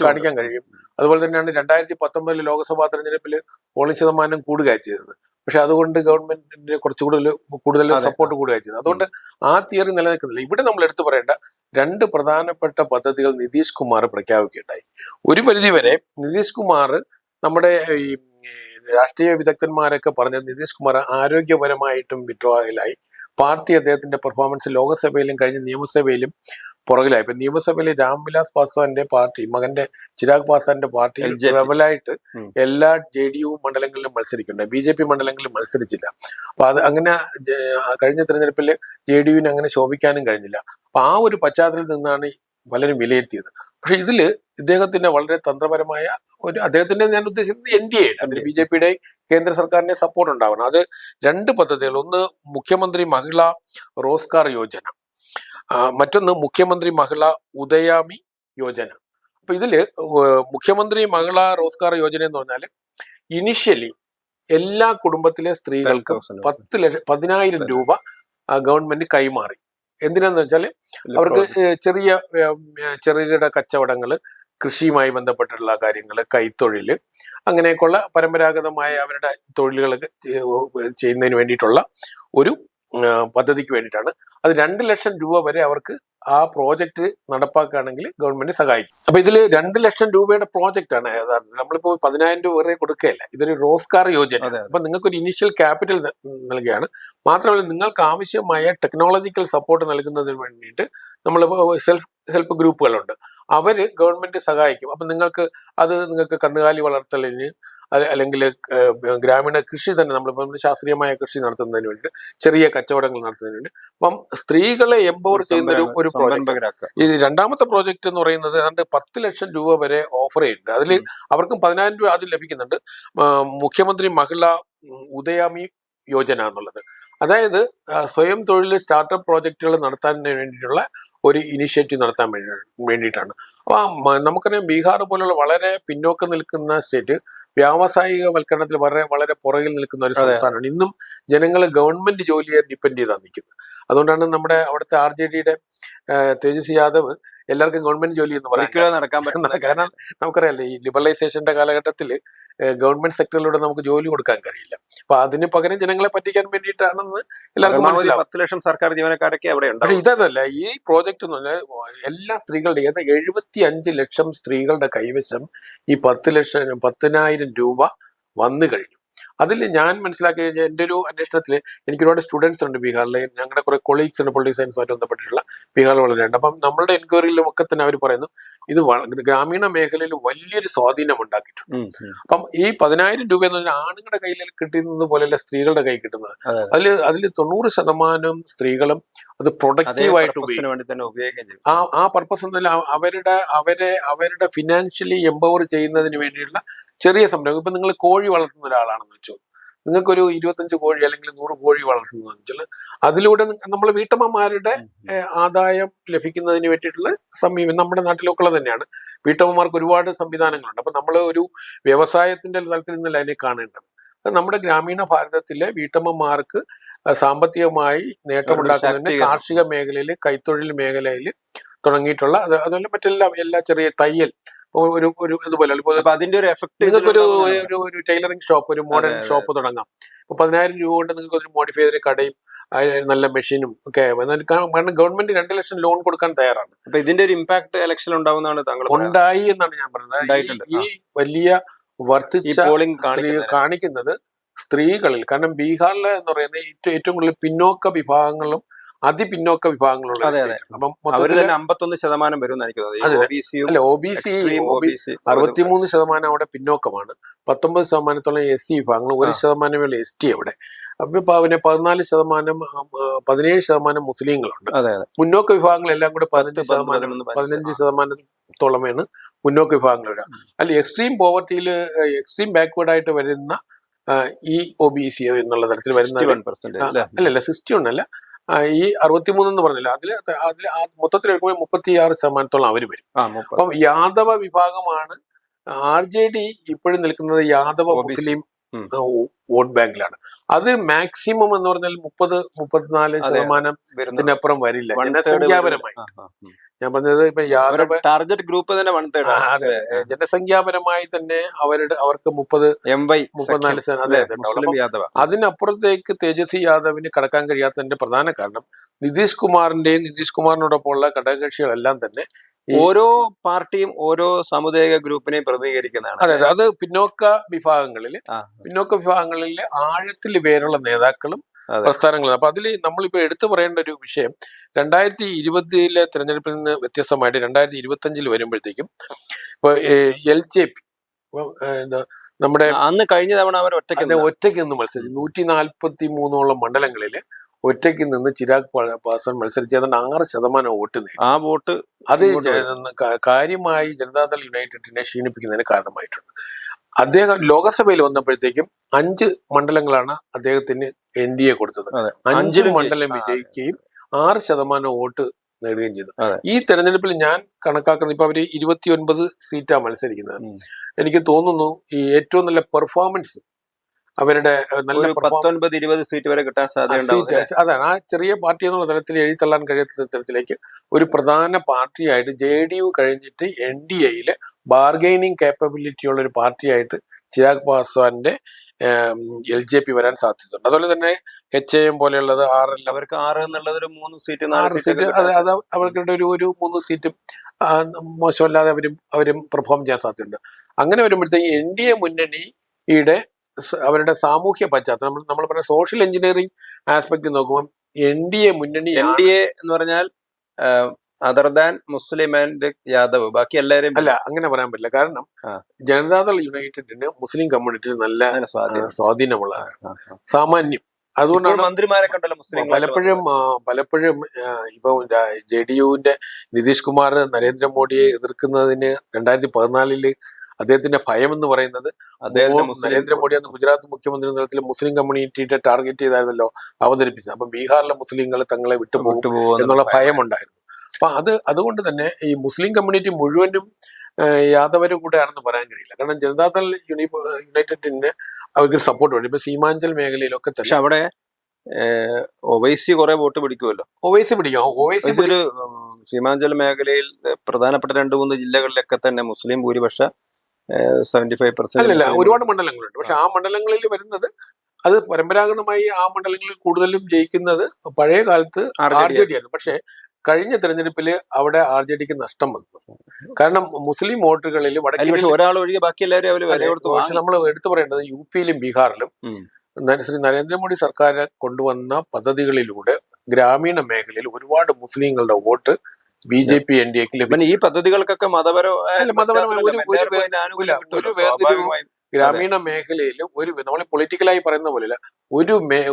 കാണിക്കാൻ കഴിയും. അതുപോലെ തന്നെയാണ് 2019 ലോക്സഭാ തെരഞ്ഞെടുപ്പിൽ പോളിംഗ് ശതമാനം കൂടുകയാണ് ചെയ്തത്. പക്ഷെ അതുകൊണ്ട് ഗവൺമെന്റിന്റെ കൂടുതൽ സപ്പോർട്ട് കൂടുകയാണ് ചെയ്തത്. അതുകൊണ്ട് ആ തിയറി നിലനിൽക്കുന്നില്ല. ഇവിടെ നമ്മൾ എടുത്തു പറയേണ്ട 2 പ്രധാനപ്പെട്ട പദ്ധതികൾ നിതീഷ് കുമാർ പ്രഖ്യാപിക്കുകയുണ്ടായി. ഒരു പരിധിവരെ നിതീഷ് കുമാർ, നമ്മുടെ ഈ രാഷ്ട്രീയ വിദഗ്ധന്മാരൊക്കെ പറഞ്ഞത് നിതീഷ് കുമാർ ആരോഗ്യപരമായിട്ടും വിഡ്രോയിലായി. പാർട്ടി അദ്ദേഹത്തിന്റെ പെർഫോമൻസ് ലോക്സഭയിലും കഴിഞ്ഞ നിയമസഭയിലും പുറകിലായി. ഇപ്പൊ നിയമസഭയിൽ രാംവിലാസ് പാസ്വാന്റെ പാർട്ടി, മകന്റെ ചിരാഗ് പാസ്വാന്റെ പാർട്ടി പ്രബലായിട്ട് എല്ലാ JDU മണ്ഡലങ്ങളിലും മത്സരിക്കുന്നുണ്ട്. BJP മണ്ഡലങ്ങളിലും മത്സരിച്ചില്ല. അപ്പൊ അത് അങ്ങനെ കഴിഞ്ഞ തെരഞ്ഞെടുപ്പിൽ JDUവിന് അങ്ങനെ ശോഭിക്കാനും കഴിഞ്ഞില്ല. അപ്പൊ ആ ഒരു പശ്ചാത്തലത്തിൽ നിന്നാണ് പലരും വിലയിരുത്തിയത്. പക്ഷെ ഇതില് ഇദ്ദേഹത്തിന്റെ വളരെ തന്ത്രപരമായ അദ്ദേഹത്തിന്റെ ഞാൻ ഉദ്ദേശിക്കുന്നത് NDA, അതിന് BJPയുടെ കേന്ദ്ര സർക്കാരിന്റെ സപ്പോർട്ട് ഉണ്ടാവണം. അത് 2 പദ്ധതികൾ, ഒന്ന് മുഖ്യമന്ത്രി മഹിളാ റോസ്ഗാർ യോജന, മറ്റൊന്ന് മുഖ്യമന്ത്രി മഹിള ഉദയാമി യോജന. അപ്പൊ ഇതില് മുഖ്യമന്ത്രി മഹിള റോസ്ഗാർ യോജന എന്ന് പറഞ്ഞാൽ ഇനിഷ്യലി എല്ലാ കുടുംബത്തിലെ സ്ത്രീകൾക്കും 10,000 രൂപ ഗവൺമെന്റ് കൈമാറി. എന്തിനാന്ന് വെച്ചാൽ അവർക്ക് ചെറുകിട കച്ചവടങ്ങൾ, കൃഷിയുമായി ബന്ധപ്പെട്ടിട്ടുള്ള കാര്യങ്ങൾ, കൈത്തൊഴിൽ, അങ്ങനെയൊക്കെയുള്ള പരമ്പരാഗതമായ അവരുടെ തൊഴിലുകളൊക്കെ ചെയ്യുന്നതിന് വേണ്ടിയിട്ടുള്ള ഒരു പദ്ധതിക്ക് വേണ്ടിയിട്ടാണ്. അത് 2 ലക്ഷം രൂപ വരെ അവർക്ക് ആ പ്രോജക്റ്റ് നടപ്പാക്കുകയാണെങ്കിൽ ഗവൺമെന്റ് സഹായിക്കും. അപ്പൊ ഇതിൽ 2 ലക്ഷം രൂപയുടെ പ്രോജക്റ്റ് ആണ്. നമ്മളിപ്പോ 10,000 രൂപ വരെ കൊടുക്കുകയല്ല, ഇതൊരു റോസ്കാർ യോജന. അപ്പൊ നിങ്ങൾക്കൊരു ഇനീഷ്യൽ ക്യാപിറ്റൽ നൽകുകയാണ്. മാത്രമല്ല നിങ്ങൾക്ക് ആവശ്യമായ ടെക്നോളജിക്കൽ സപ്പോർട്ട് നൽകുന്നതിന് വേണ്ടിയിട്ട് നമ്മൾ സെൽഫ് ഹെൽപ്പ് ഗ്രൂപ്പുകളുണ്ട്, അവര് ഗവൺമെന്റ് സഹായിക്കും. അപ്പൊ നിങ്ങൾക്ക് കന്നുകാലി വളർത്തലിന് അല്ലെങ്കിൽ ഗ്രാമീണ കൃഷി തന്നെ നമ്മളിപ്പോൾ ശാസ്ത്രീയമായ കൃഷി നടത്തുന്നതിന് വേണ്ടി, ചെറിയ കച്ചവടങ്ങൾ നടത്തുന്നതിന് വേണ്ടി, അപ്പം സ്ത്രീകളെ എംപവർ ചെയ്യുന്ന ഒരു പ്രോജക്റ്റ്. ഈ രണ്ടാമത്തെ പ്രോജക്റ്റ് എന്ന് പറയുന്നത് ഏതാണ്ട് 10 ലക്ഷം രൂപ വരെ ഓഫർ ചെയ്യുന്നുണ്ട്. അതിൽ അവർക്കും 10,000 രൂപ ആദ്യം ലഭിക്കുന്നുണ്ട്. മുഖ്യമന്ത്രി മഹിളാ ഉദയാമി യോജന എന്നുള്ളത്, അതായത് സ്വയം തൊഴിൽ സ്റ്റാർട്ടപ്പ് പ്രോജക്റ്റുകൾ നടത്താൻ വേണ്ടിയിട്ടുള്ള ഒരു ഇനിഷ്യേറ്റീവ് നടത്താൻ വേണ്ടിയിട്ടാണ്. അപ്പൊ നമുക്കറിയാം ബീഹാർ പോലുള്ള വളരെ പിന്നോക്കം നിൽക്കുന്ന സ്റ്റേറ്റ് വ്യാവസായികവൽക്കരണത്തിൽ വളരെ പുറകിൽ നിൽക്കുന്ന ഒരു സംസ്ഥാനമാണ്. ഇന്നും ജനങ്ങൾ ഗവൺമെന്റ് ജോലിയെ ഡിപ്പെൻഡ് ചെയ്താണ് നിൽക്കുന്നത്. അതുകൊണ്ടാണ് നമ്മുടെ അവിടുത്തെ RJDയുടെ തേജസ്വി യാദവ് എല്ലാവർക്കും ഗവൺമെന്റ് ജോലി എന്ന് പറയുന്നത്. കാരണം നമുക്കറിയാലോ ഈ ലിബറലൈസേഷന്റെ കാലഘട്ടത്തിൽ ഗവൺമെന്റ് സെക്ടറിലൂടെ നമുക്ക് ജോലി കൊടുക്കാൻ കഴിയില്ല. അപ്പൊ അതിന് പകരം ജനങ്ങളെ പറ്റിക്കാൻ വേണ്ടിയിട്ടാണെന്ന് എല്ലാവർക്കും മനസ്സിലാവും. 10 ലക്ഷം സർക്കാർ ജീവനക്കാരൊക്കെ അവിടെ ഉണ്ട്. പക്ഷെ ഇതല്ല, ഈ പ്രോജക്റ്റ് എന്ന് പറഞ്ഞാൽ എല്ലാ സ്ത്രീകളുടെയും 75 ലക്ഷം സ്ത്രീകളുടെ കൈവശം ഈ 10,000 രൂപ വന്നു കഴിഞ്ഞു. അതിൽ ഞാൻ മനസ്സിലാക്കി കഴിഞ്ഞാൽ എൻ്റെ ഒരു അന്വേഷണത്തിൽ എനിക്ക് ഒരുപാട് സ്റ്റുഡൻസ് ഉണ്ട് ബീഹാറിൽ, ഞങ്ങളുടെ കുറെ കൊളീഗ്സ് ഉണ്ട് പൊളിറ്റിക്സ് സയൻസുമായിട്ട് ബന്ധപ്പെട്ടിട്ടുള്ള ബീഹാറിൽ വളരെയുണ്ട്. അപ്പം നമ്മളുടെ എൻക്വയറിയിലും ഒക്കെ തന്നെ അവർ പറയുന്നു ഇത് ഗ്രാമീണ മേഖലയിൽ വലിയൊരു സ്വാധീനം ഉണ്ടാക്കിയിട്ടുണ്ട്. അപ്പം ഈ 10,000 രൂപ എന്ന് പറഞ്ഞാൽ ആണുങ്ങളുടെ കയ്യിൽ കിട്ടുന്നത് പോലെയല്ല സ്ത്രീകളുടെ കൈ കിട്ടുന്നത്. അതിൽ 90% സ്ത്രീകളും അത് പ്രൊഡക്റ്റീവായിട്ട് ഉപയോഗിക്കും. ആ പർപ്പസ് എന്നല്ല, അവരുടെ ഫിനാൻഷ്യലി എംപവർ ചെയ്യുന്നതിന് വേണ്ടിയുള്ള ചെറിയ സംരംഭം. ഇപ്പൊ നിങ്ങൾ കോഴി വളർത്തുന്ന ഒരാളാണെന്ന് വെച്ചോ, നിങ്ങൾക്കൊരു 25 കോഴി അല്ലെങ്കിൽ 100 കോഴി വളർത്തുന്നതെന്ന് വെച്ചാൽ അതിലൂടെ നമ്മൾ വീട്ടമ്മമാരുടെ ആദായം ലഭിക്കുന്നതിന് വേണ്ടിയിട്ടുള്ള സമീപനം നമ്മുടെ നാട്ടിലൊക്കെ തന്നെയാണ്. വീട്ടമ്മമാർക്ക് ഒരുപാട് സംവിധാനങ്ങളുണ്ട്. അപ്പൊ നമ്മൾ ഒരു വ്യവസായത്തിന്റെ തലത്തിൽ നിന്നല്ല അതിനെ കാണേണ്ടത്. നമ്മുടെ ഗ്രാമീണ ഭാരതത്തിലെ വീട്ടമ്മമാർക്ക് സാമ്പത്തികമായി നേട്ടമുണ്ടാക്കുന്നതിന് കാർഷിക മേഖലയിൽ, കൈത്തൊഴിൽ മേഖലയിൽ തുടങ്ങിയിട്ടുള്ള അതുപോലെ എല്ലാ ചെറിയ തയ്യൽ ഒരു ഇതുപോലെ അതിന്റെ ഒരു എഫക്ട്, ഒരു ടൈലറിംഗ് ഷോപ്പ്, ഒരു മോഡേൺ ഷോപ്പ് തുടങ്ങാം. ഇപ്പൊ 10,000 രൂപ കൊണ്ട് നിങ്ങൾക്ക് ഒരു മോഡിഫൈ ചെയ്തൊരു കടയും നല്ല മെഷീനും ഒക്കെ, കാരണം ഗവൺമെന്റ് 2 ലക്ഷം ലോൺ കൊടുക്കാൻ തയ്യാറാണ്. അപ്പൊ ഇതിന്റെ ഒരു ഇമ്പാക്ട് ഇലക്ഷൻ ഉണ്ടാവുന്നതാണ് താങ്കൾ ഉണ്ടായി എന്നാണ് ഞാൻ പറയുന്നത്. ഈ വലിയ വർദ്ധിച്ച കാണിക്കുന്നത് സ്ത്രീകളിൽ, കാരണം ബീഹാറിൽ എന്ന് പറയുന്നത് ഏറ്റവും കൂടുതൽ പിന്നോക്ക വിഭാഗങ്ങളും അതിപിന്നോക്ക വിഭാഗങ്ങളുള്ള. അപ്പം 51% വരും. അല്ല, OBC 63% അവിടെ പിന്നോക്കമാണ്, 19% SC വിഭാഗങ്ങൾ, 1% ST അവിടെ. അപ്പൊ പിന്നെ 14%, 17% മുസ്ലിങ്ങളുണ്ട്. മുന്നോക്ക വിഭാഗങ്ങളെല്ലാം കൂടെ 15%-15%-ഓളമാണ് മുന്നോക്ക വിഭാഗങ്ങൾ വരിക. അല്ല, എക്സ്ട്രീം പോവർട്ടിയിൽ എക്സ്ട്രീം ബാക്ക്വേർഡ് ആയിട്ട് വരുന്ന ഈ OBC എന്നുള്ള തരത്തിൽ വരുന്ന അല്ലല്ല 61 അല്ല, ഈ 63 എന്ന് പറഞ്ഞില്ല, അതിൽ മൊത്തത്തിൽ എടുക്കുമ്പോൾ 36% അവര് വരും. അപ്പം യാദവ വിഭാഗമാണ്. RJD ഇപ്പോഴും നിൽക്കുന്നത് യാദവ മുസ്ലിം വോട്ട് ബാങ്കിലാണ്. അത് മാക്സിമം എന്ന് പറഞ്ഞാൽ 30-34% വരില്ല ജനസംഖ്യാപരമായിട്ട്. ഞാൻ പറഞ്ഞത് ഇപ്പൊ യാദവ ടാർഗറ്റ് ഗ്രൂപ്പ് തന്നെ 1/3. അതെ, ജനസംഖ്യാപരമായി തന്നെ അവർക്ക് 34%. അതിനപ്പുറത്തേക്ക് തേജസ്വി യാദവിന് കടക്കാൻ കഴിയാത്തതിന്റെ പ്രധാന കാരണം നിതീഷ് കുമാറിനോടൊപ്പമുള്ള ഘടകകക്ഷികളെല്ലാം തന്നെ ഓരോ പാർട്ടിയും ഓരോ സാമുദായിക ഗ്രൂപ്പിനെയും പ്രതികരിക്കുന്നതാണ്. അതെ, അത് പിന്നോക്ക വിഭാഗങ്ങളിൽ ആഴത്തിൽ പേരുള്ള നേതാക്കളും പ്രസ്ഥാനങ്ങളും. അപ്പൊ അതിൽ നമ്മളിപ്പോ എടുത്തു പറയേണ്ട ഒരു വിഷയം, 2020 തെരഞ്ഞെടുപ്പിൽ നിന്ന് വ്യത്യസ്തമായിട്ട് 2025 വരുമ്പോഴത്തേക്കും ഇപ്പൊ LJP നമ്മുടെ അന്ന് കഴിഞ്ഞ തവണ അവർ ഒറ്റയ്ക്ക് നിന്ന് മത്സരിച്ചു. 143 മണ്ഡലങ്ങളിൽ ഒറ്റയ്ക്ക് നിന്ന് ചിരാഗ് പാസ്വാൻ മത്സരിച്ച് ഏതാണ്ട് 6% വോട്ട് നേടി. ആ വോട്ട് അത് കാര്യമായി ജനതാദൾ യുണൈറ്റഡിനെ ക്ഷീണിപ്പിക്കുന്നതിന് കാരണമായിട്ടുണ്ട്. അദ്ദേഹം ലോകസഭയിൽ വന്നപ്പോഴത്തേക്കും 5 മണ്ഡലങ്ങളാണ് അദ്ദേഹത്തിന് NDA കൊടുത്തത്. 5 മണ്ഡലം വിജയിക്കുകയും 6% വോട്ട് നേടുകയും ചെയ്തു. ഈ തെരഞ്ഞെടുപ്പിൽ ഞാൻ കണക്കാക്കുന്ന, ഇപ്പൊ അവര് 29 സീറ്റാണ് മത്സരിക്കുന്നത്. എനിക്ക് തോന്നുന്നു ഈ ഏറ്റവും നല്ല പെർഫോമൻസ് അവരുടെ നല്ല 19-20 സീറ്റ് വരെ കിട്ടാൻ സാധ്യത. അതാണ് ആ ചെറിയ പാർട്ടി എന്നുള്ള തലത്തിൽ എഴുതിത്തള്ളാൻ കഴിയാത്ത തരത്തിലേക്ക് ഒരു പ്രധാന പാർട്ടിയായിട്ട് JDU കഴിഞ്ഞിട്ട് NDAയില് ബാർഗൈനിങ് കേപ്പബിലിറ്റി ഉള്ള ഒരു പാർട്ടിയായിട്ട് ചിരാഗ് പാസ്വാന്റെ LJP വരാൻ സാധ്യതയുണ്ട്. അതുപോലെ തന്നെ HAM പോലെയുള്ളത് അവർക്ക് 6 എന്നുള്ളത് ഒരു 3 സീറ്റ് അത് അവർക്ക് ഒരു 3 സീറ്റും മോശമല്ലാതെ അവരും പെർഫോം ചെയ്യാൻ സാധ്യതയുണ്ട്. അങ്ങനെ വരുമ്പോഴത്തേക്ക് NDA മുന്നണിയുടെ അവരുടെ സാമൂഹ്യ പശ്ചാത്തലം നമ്മൾ പറഞ്ഞ സോഷ്യൽ എഞ്ചിനീയറിംഗ് ആസ്പെക്ട് നോക്കുമ്പോൾ NDA മുന്നണി എന്ന് പറഞ്ഞാൽ other than Muslim and Yadav ബാക്കി എല്ലാവരും അല്ല, അങ്ങനെ പറയാൻ പറ്റില്ല. കാരണം ജനതാദൾ യുണൈറ്റഡിന് മുസ്ലിം കമ്മ്യൂണിറ്റിയിൽ നല്ല സ്വാധീനമുള്ള സാമാന്യം. അതുകൊണ്ടാണ് മന്ത്രിമാരെ കണ്ടല്ലോ മുസ്ലിം പലപ്പോഴും ഇപ്പൊ JDUവിന്റെ നിതീഷ് കുമാർ നരേന്ദ്രമോദിയെ എതിർക്കുന്നതിന് 2014 അദ്ദേഹത്തിന്റെ ഭയം എന്ന് പറയുന്നത് നരേന്ദ്രമോദി അന്ന് ഗുജറാത്ത് മുഖ്യമന്ത്രി തലത്തിൽ മുസ്ലിം കമ്മ്യൂണിറ്റിയെ ടാർഗറ്റ് ചെയ്തായിരുന്നല്ലോ അവതരിപ്പിച്ചത്. അപ്പൊ ബീഹാറിലെ മുസ്ലിങ്ങൾ തങ്ങളെ വിട്ടുപോകും എന്നുള്ള ഭയമുണ്ടായിരുന്നു. അപ്പൊ അതുകൊണ്ട് തന്നെ ഈ മുസ്ലിം കമ്മ്യൂണിറ്റി മുഴുവനും യാദവരും കൂടെ ആണെന്ന് പറയാൻ കഴിയില്ല. കാരണം ജനതാദൾ യുണൈറ്റഡിന് അവർക്ക് സപ്പോർട്ട് വേണം. ഇപ്പൊ സീമാഞ്ചൽ മേഖലയിലൊക്കെ തന്നെ അവിടെ ഒവൈസി കുറെ വോട്ട് പിടിക്കുമല്ലോ. ഒവൈസി പിടിക്കും. ഒരു സീമാഞ്ചൽ മേഖലയിൽ പ്രധാനപ്പെട്ട 2-3 ജില്ലകളിലൊക്കെ തന്നെ മുസ്ലിം ഭൂരിപക്ഷ 75%. അല്ലല്ല, ഒരുപാട് മണ്ഡലങ്ങളുണ്ട്. പക്ഷെ ആ മണ്ഡലങ്ങളിൽ വരുന്നത് അത് പരമ്പരാഗതമായി ആ മണ്ഡലങ്ങളിൽ കൂടുതലും ജയിക്കുന്നത് പഴയ കാലത്ത് RJD ആണ്. പക്ഷെ കഴിഞ്ഞ തെരഞ്ഞെടുപ്പിൽ അവിടെ RJDക്ക് നഷ്ടം വന്നു. കാരണം മുസ്ലിം വോട്ടുകളിൽ ഒരാൾ ഒഴികെ ബാക്കി എല്ലാവരും നമ്മൾ എടുത്തു പറയേണ്ടത് UPയിലും ബീഹാറിലും ശ്രീ നരേന്ദ്രമോദി സർക്കാർ കൊണ്ടുവന്ന പദ്ധതികളിലൂടെ ഗ്രാമീണ മേഖലയിൽ ഒരുപാട് മുസ്ലിങ്ങളുടെ വോട്ട് BJP NDAക്ക് ലഭിക്കും. ഈ പദ്ധതികൾക്കൊക്കെ ഗ്രാമീണ മേഖലയിൽ നമ്മൾ പൊളിറ്റിക്കലായി പറയുന്ന പോലെയല്ല,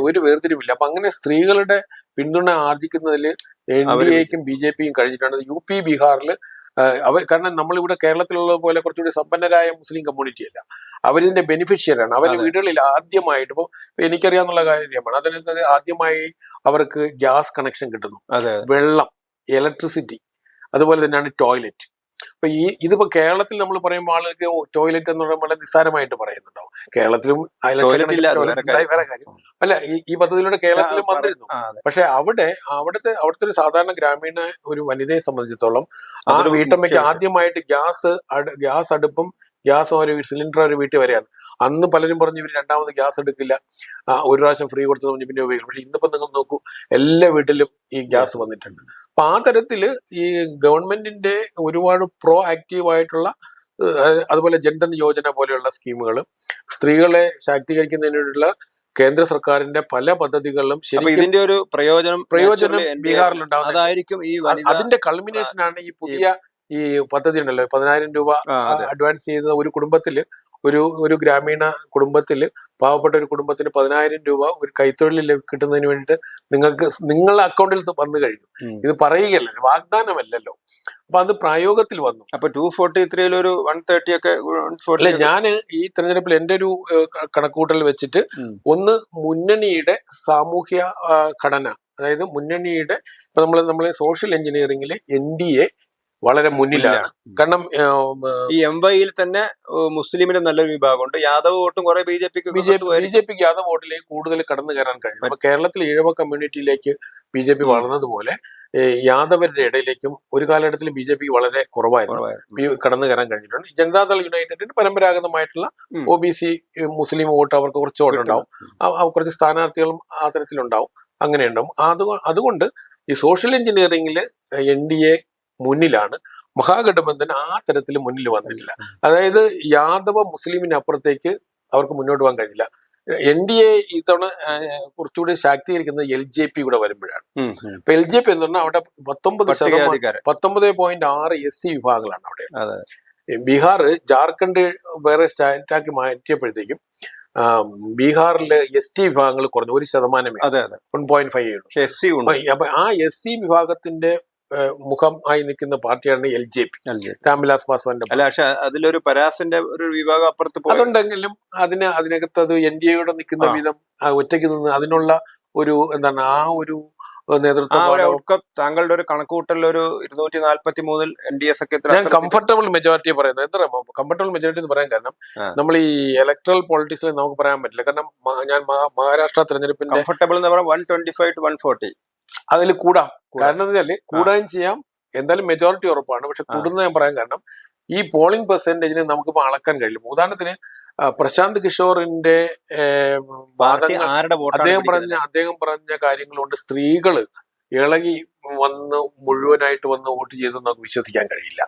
ഒരു വേർതിരിവില്ല. അപ്പൊ അങ്ങനെ സ്ത്രീകളുടെ പിന്തുണ ആർജിക്കുന്നതിൽ NDAക്കും BJPയും കഴിഞ്ഞിട്ടുണ്ട്. UP ബീഹാറിൽ കാരണം നമ്മളിവിടെ കേരളത്തിലുള്ള പോലെ കുറച്ചുകൂടി സമ്പന്നരായ മുസ്ലിം കമ്മ്യൂണിറ്റി അല്ല, അവരിതിന്റെ ബെനിഫിഷ്യറാണ്. അവരുടെ വീടുകളിൽ ആദ്യമായിട്ട് ഇപ്പൊ എനിക്കറിയാവുന്ന കാര്യമാണ്, അതിനകത്ത് ആദ്യമായി അവർക്ക് ഗ്യാസ് കണക്ഷൻ കിട്ടുന്നു, വെള്ളം, ഇലക്ട്രിസിറ്റി, അതുപോലെ തന്നെയാണ് ടോയ്ലറ്റ്. അപ്പൊ ഇതിപ്പോ കേരളത്തിൽ നമ്മൾ പറയുമ്പോൾ ആളുകൾക്ക് ടോയ്ലറ്റ് എന്ന് പറയുമ്പോൾ വളരെ നിസ്സാരമായിട്ട് പറയുന്നുണ്ടാവും. കേരളത്തിലും വേറെ കാര്യം അല്ല, ഈ പദ്ധതിയിലൂടെ കേരളത്തിലും വന്നിരുന്നു. പക്ഷെ അവിടുത്തെ ഒരു സാധാരണ ഗ്രാമീണ ഒരു വനിതയെ സംബന്ധിച്ചിടത്തോളം ആ വീട്ടമ്മയ്ക്ക് ആദ്യമായിട്ട് ഗ്യാസ് അടുപ്പും ഗ്യാസും ഒരു സിലിണ്ടർ ഒരു വീട്ടിൽ വരെയാണ്. അന്ന് പലരും പറഞ്ഞു ഇവർ രണ്ടാമത് ഗ്യാസ് എടുക്കില്ല, ഒരു പ്രാവശ്യം ഫ്രീ കൊടുത്തു പറഞ്ഞ് പിന്നെ ഉപയോഗിക്കും. പക്ഷെ ഇന്നിപ്പോ നിങ്ങൾ നോക്കൂ, എല്ലാ വീട്ടിലും ഈ ഗ്യാസ് വന്നിട്ടുണ്ട്. അപ്പൊ ആ തരത്തില് ഈ ഗവൺമെന്റിന്റെ ഒരുപാട് പ്രോ ആക്റ്റീവ് ആയിട്ടുള്ള അതുപോലെ ജൻധൻ യോജന പോലെയുള്ള സ്കീമുകൾ, സ്ത്രീകളെ ശാക്തീകരിക്കുന്നതിനുള്ള കേന്ദ്ര സർക്കാരിന്റെ പല പദ്ധതികളിലും ഇതിന്റെ ഒരു പ്രയോജനം ബീഹാറിലുണ്ടാകും. അതിന്റെ കൾമിനേഷനാണ് ഈ പുതിയ ഈ പദ്ധതി ഉണ്ടല്ലോ, 10,000 രൂപ അഡ്വാൻസ് ചെയ്യുന്ന ഒരു കുടുംബത്തില്, ഒരു ഗ്രാമീണ കുടുംബത്തില്, പാവപ്പെട്ട ഒരു കുടുംബത്തിന് 10,000 രൂപ ഒരു കൈത്തൊഴിലിൽ കിട്ടുന്നതിന് വേണ്ടിയിട്ട് നിങ്ങളുടെ അക്കൗണ്ടിൽ വന്നു കഴിഞ്ഞു. ഇത് പറയുകയല്ല, വാഗ്ദാനമല്ലല്ലോ. അപ്പൊ അത് പ്രായോഗത്തിൽ വന്നു. അപ്പൊ 243 ഒരു 130 ഒക്കെ അല്ലെ. ഞാൻ ഈ തെരഞ്ഞെടുപ്പിൽ എന്റെ ഒരു കണക്കുകൂട്ടൽ വെച്ചിട്ട് ഒന്ന് മുന്നണിയുടെ സാമൂഹ്യ ഘടന, അതായത് മുന്നണിയുടെ ഇപ്പൊ നമ്മള് സോഷ്യൽ എഞ്ചിനീയറിംഗിൽ NDA വളരെ മുന്നിലാണ്. കാരണം ഈ MYയിൽ തന്നെ മുസ്ലിമിന് നല്ലൊരു വിഭാഗമുണ്ട്, യാദവ് വോട്ടും കുറെ BJPക്ക് യാദവ് വോട്ടിലേക്ക് കൂടുതൽ കടന്നു കയറാൻ കഴിയും. അപ്പൊ കേരളത്തിൽ ഈഴവ കമ്മ്യൂണിറ്റിയിലേക്ക് BJP വളർന്നതുപോലെ യാദവരുടെ ഇടയിലേക്കും ഒരു കാലഘട്ടത്തിൽ BJPക്ക് വളരെ കുറവായിരുന്നു കടന്നു കയറാൻ കഴിഞ്ഞിട്ടുണ്ട്. ജനതാദൾ യുണൈറ്റഡിന് പരമ്പരാഗതമായിട്ടുള്ള OBC മുസ്ലിം വോട്ട് അവർക്ക് കുറച്ച് വോട്ടുണ്ടാവും, കുറച്ച് സ്ഥാനാർത്ഥികളും ആ തരത്തിലുണ്ടാവും, അങ്ങനെ ഉണ്ടാവും. അതുകൊണ്ട് ഈ സോഷ്യൽ എഞ്ചിനീയറിംഗിൽ NDA മുന്നിലാണ്. മഹാഗഠബന്ധൻ ആ തരത്തിൽ മുന്നിൽ വന്നിട്ടില്ല. അതായത് യാദവ മുസ്ലിമിന് അപ്പുറത്തേക്ക് അവർക്ക് മുന്നോട്ട് പോകാൻ കഴിഞ്ഞില്ല. NDA ഇത്തവണ കുറച്ചുകൂടി ശാക്തീകരിക്കുന്നത് LJP കൂടെ വരുമ്പോഴാണ്. ഇപ്പൊ LJP എന്ന് പറഞ്ഞാൽ അവിടെ 19.6 SC വിഭാഗങ്ങളാണ് അവിടെ. ബീഹാർ ജാർഖണ്ഡ് വേറെ സ്റ്റാറ്റാക്കി മാറ്റിയപ്പോഴത്തേക്കും ബീഹാറിലെ ST വിഭാഗങ്ങൾ കുറഞ്ഞു 1%, 1.5. അപ്പൊ ആ SC വിഭാഗത്തിന്റെ മുഖം ആയി നിൽക്കുന്ന പാർട്ടിയാണ് LJP, രാംവിലാസ് പാസ്വാന്റെ. അതിലൊരു പരാസിന്റെ ഒരു വിഭാഗം അപ്പുറത്ത് അതുണ്ടെങ്കിലും അതിനകത്ത് അത് NDAയോടെ നിൽക്കുന്ന വിധം ഒറ്റയ്ക്ക് നിന്ന് അതിനുള്ള ഒരു എന്താണ് ആ ഒരു നേതൃത്വം. താങ്കളുടെ ഒരു കണക്കുകൂട്ടൽ ഒരു 243 NDA സഖ്യത്തിൽ ഞാൻ കംഫർട്ടബിൾ മെജോറിറ്റി പറയുന്നത്. എന്താ കംഫർട്ടബിൾ മെജോറിറ്റി എന്ന് പറയാൻ കാരണം നമ്മൾ ഈ ഇലക്ട്രൽ പൊളിറ്റിക്സിൽ നമുക്ക് പറയാൻ പറ്റില്ല. കാരണം ഞാൻ മഹാരാഷ്ട്ര തെരഞ്ഞെടുപ്പിന്റെ കംഫർട്ടബിൾ എന്ന് പറഞ്ഞാൽ 125 to 140 അതിൽ കൂടാം. കാരണം എന്താ വെച്ചാൽ കൂടാനും ചെയ്യാം, എന്തായാലും മെജോറിറ്റി ഉറപ്പാണ്. പക്ഷെ കൂടുന്നത് ഞാൻ പറയാൻ കാരണം ഈ പോളിംഗ് പെർസെന്റേജിനെ നമുക്കിപ്പോൾ അളക്കാൻ കഴിയില്ല. ഉദാഹരണത്തിന് പ്രശാന്ത് കിഷോറിന്റെ അദ്ദേഹം പറഞ്ഞ കാര്യങ്ങളുണ്ട് സ്ത്രീകള് ഇളകി വന്ന് മുഴുവനായിട്ട് വന്ന് വോട്ട് ചെയ്തെന്ന് നമുക്ക് വിശ്വസിക്കാൻ കഴിയില്ല.